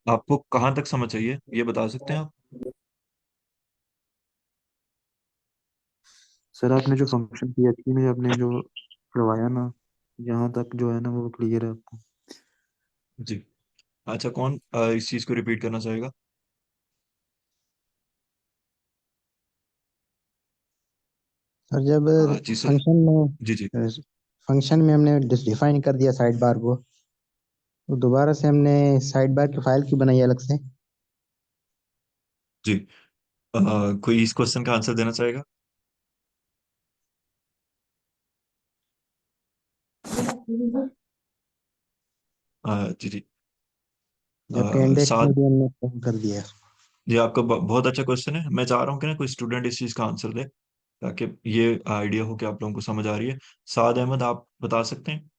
आपको कहाँ तक समझ चाहिए, ये बता सकते हैं आप? सर आपने जो फंक्शन PHP में आपने जो करवाया ना, यहाँ तक जो है ना वो क्लियर है आपको? जी। अच्छा, कौन इस चीज को रिपीट करना चाहेगा? सर जब जी सर। फंक्शन जी जी। में फंक्शन में हमने डिफाइन कर दिया साइड बार को, तो दोबारा से हमने साइड बार की फाइल क्यों बनाई अलग से? जी। कोई इस क्वेश्चन का आंसर देना चाहेगा? जी जी। जबकि इंडेक्स में साथ भी हमने कम कर दिया है। ये आपका बहुत अच्छा क्वेश्चन है। मैं चाह रहा हूँ कि ना कोई स्टूडेंट इस चीज का आंसर दे, ताकि ये आइडिया हो कि आप लोगों को समझ आ रही है। साद अहमद, आप बता सकते हैं?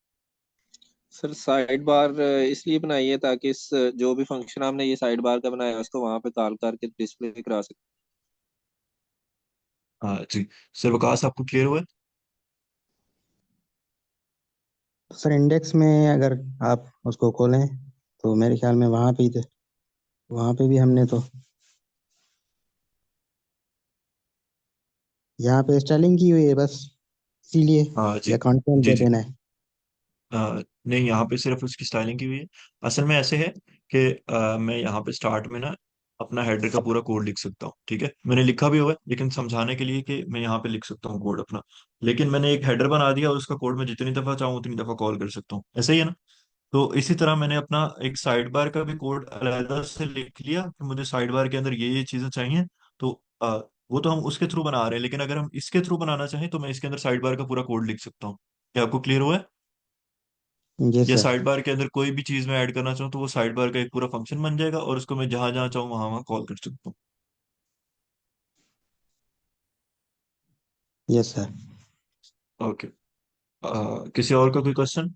सर साइड बार इसलिए बनाई है ताकि इस जो भी फंक्शन आपने ये साइड बार का बनाया है उसको वहां पे कॉल करके डिस्प्ले करा सके। हाँ जी। सर वकास, आपको क्लियर हुआ है? तो सर इंडेक्स में अगर आप उसको खोलें तो मेरे ख्याल में वहाँ पे ही थे, वहाँ पे भी हमने तो यहाँ पे स्टाइलिंग की हुई है बस, इसीलिए, हाँ जी या कंटेंट जी दे जी। देना है। नहीं, यहाँ पे सिर्फ उसकी स्टाइलिंग की हुई है। असल में ऐसे है कि मैं यहाँ पे स्टार्ट में ना अपना हेडर का पूरा कोड लिख सकता हूँ, ठीक है। मैंने लिखा भी हुआ है, लेकिन समझाने के लिए कि मैं यहाँ पे लिख सकता हूँ कोड अपना। लेकिन मैंने एक हेडर बना दिया और उसका कोड मैं जितनी दफा चाहूँ उतनी दफा कॉल कर सकता हूँ, ऐसा ही है ना। तो इसी तरह मैंने अपना एक साइड बार का भी कोड अलग से लिख लिया कि मुझे साइड बार के अंदर ये चीजें चाहिए। तो वो तो हम उसके थ्रू बना रहे हैं, लेकिन अगर हम इसके थ्रू बनाना चाहें तो मैं इसके अंदर साइड बार का पूरा कोड लिख सकता हूँ। क्या आपको क्लियर हुआ है? जी या सर। साइड बार के अंदर कोई भी चीज मैं ऐड करना चाहूँ तो वो साइड बार का एक पूरा फंक्शन बन जाएगा और उसको मैं जहां जहां चाहूँ वहां वहां कॉल कर सकता हूँ। Yes sir. ओके। किसी और का कोई क्वेश्चन?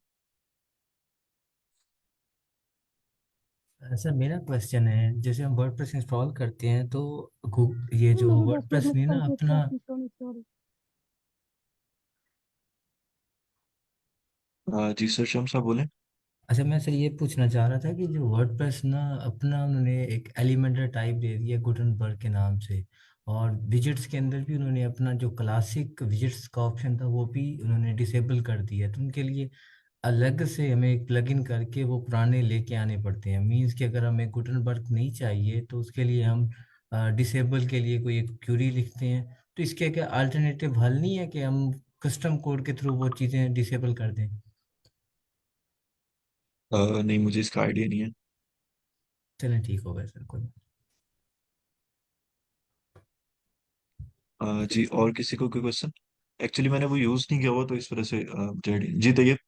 सर मेरा क्वेश्चन है, जैसे हम वर्डप्रेस इंस्टॉल करते हैं तो ये जो वर्डप्रेस नहीं ना अपना, जी सर, शम साहब बोले। अच्छा मैं सर ये पूछना चाह रहा था कि जो वर्डप्रेस ना अपना उन्होंने एक एलिमेंटर टाइप दे दिया गुटनबर्ग के नाम से, और विजिट्स के अंदर भी उन्होंने अपना जो क्लासिक विजिट्स का ऑप्शन था वो भी उन्होंने डिसेबल कर दिया। तो उनके लिए अलग से हमें एक प्लगइन करके वो पुराने लेके आने पड़ते हैं। मीन्स कि अगर हमें गुटनबर्ग नहीं चाहिए तो उसके लिए हम डिसेबल के लिए कोई एक क्यूरी लिखते हैं। तो इसके क्या अल्टरनेटिव हल नहीं है कि हम कस्टम कोड के थ्रू वो चीज़ें डिसेबल कर दें? नहीं, मुझे इसका आइडिया नहीं है। चलें ठीक हो गया सर, कोई जी, और किसी को कोई क्वेश्चन? एक्चुअली मैंने वो यूज नहीं किया हुआ तो इस वजह से जी तैयब।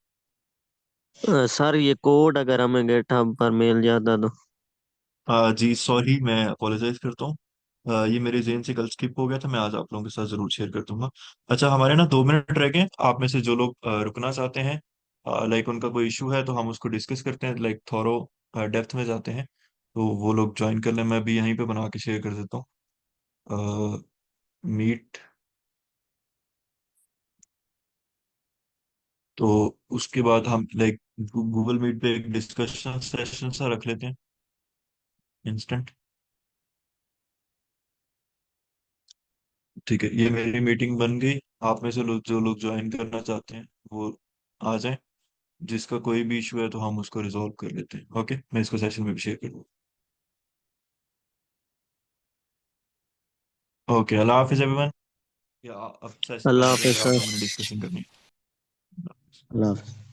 सर ये कोड अगर हमें गिटहब पर मिल जाता तो। जी सॉरी, मैं अपोलोजाइज करता हूँ। ये मेरे जेहन से कल स्किप हो गया था, मैं आज आप लोगों के साथ जरूर शेयर कर दूंगा। अच्छा, हमारे ना 2 मिनट रह गए। आप में से जो लोग रुकना चाहते हैं, लाइक उनका कोई इशू है, तो हम उसको डिस्कस करते हैं, लाइक थोरो डेप्थ में जाते हैं। तो वो लोग ज्वाइन कर लें, मैं भी यहीं पे बना के शेयर कर देता हूँ मीट। तो उसके बाद हम लाइक गूगल मीट पे एक डिस्कशन सेशन सा रख लेते हैं, इंस्टेंट। ठीक है, ये मेरी मीटिंग बन गई। आप में से जो लोग ज्वाइन करना चाहते हैं वो आ जाएं। जिसका कोई भी इशू है तो हम उसको रिजॉल्व कर लेते हैं। ओके, मैं इसको सेशन में भी शेयर कर दूँ। ओके, अल्लाह हाफिज एवरीवन। या अब सेशन अल्लाह बंद हाफिज करेंगे, आप सर। लोगों ने डिस्कशन करनी है। अल्लाह हाफ़िज़।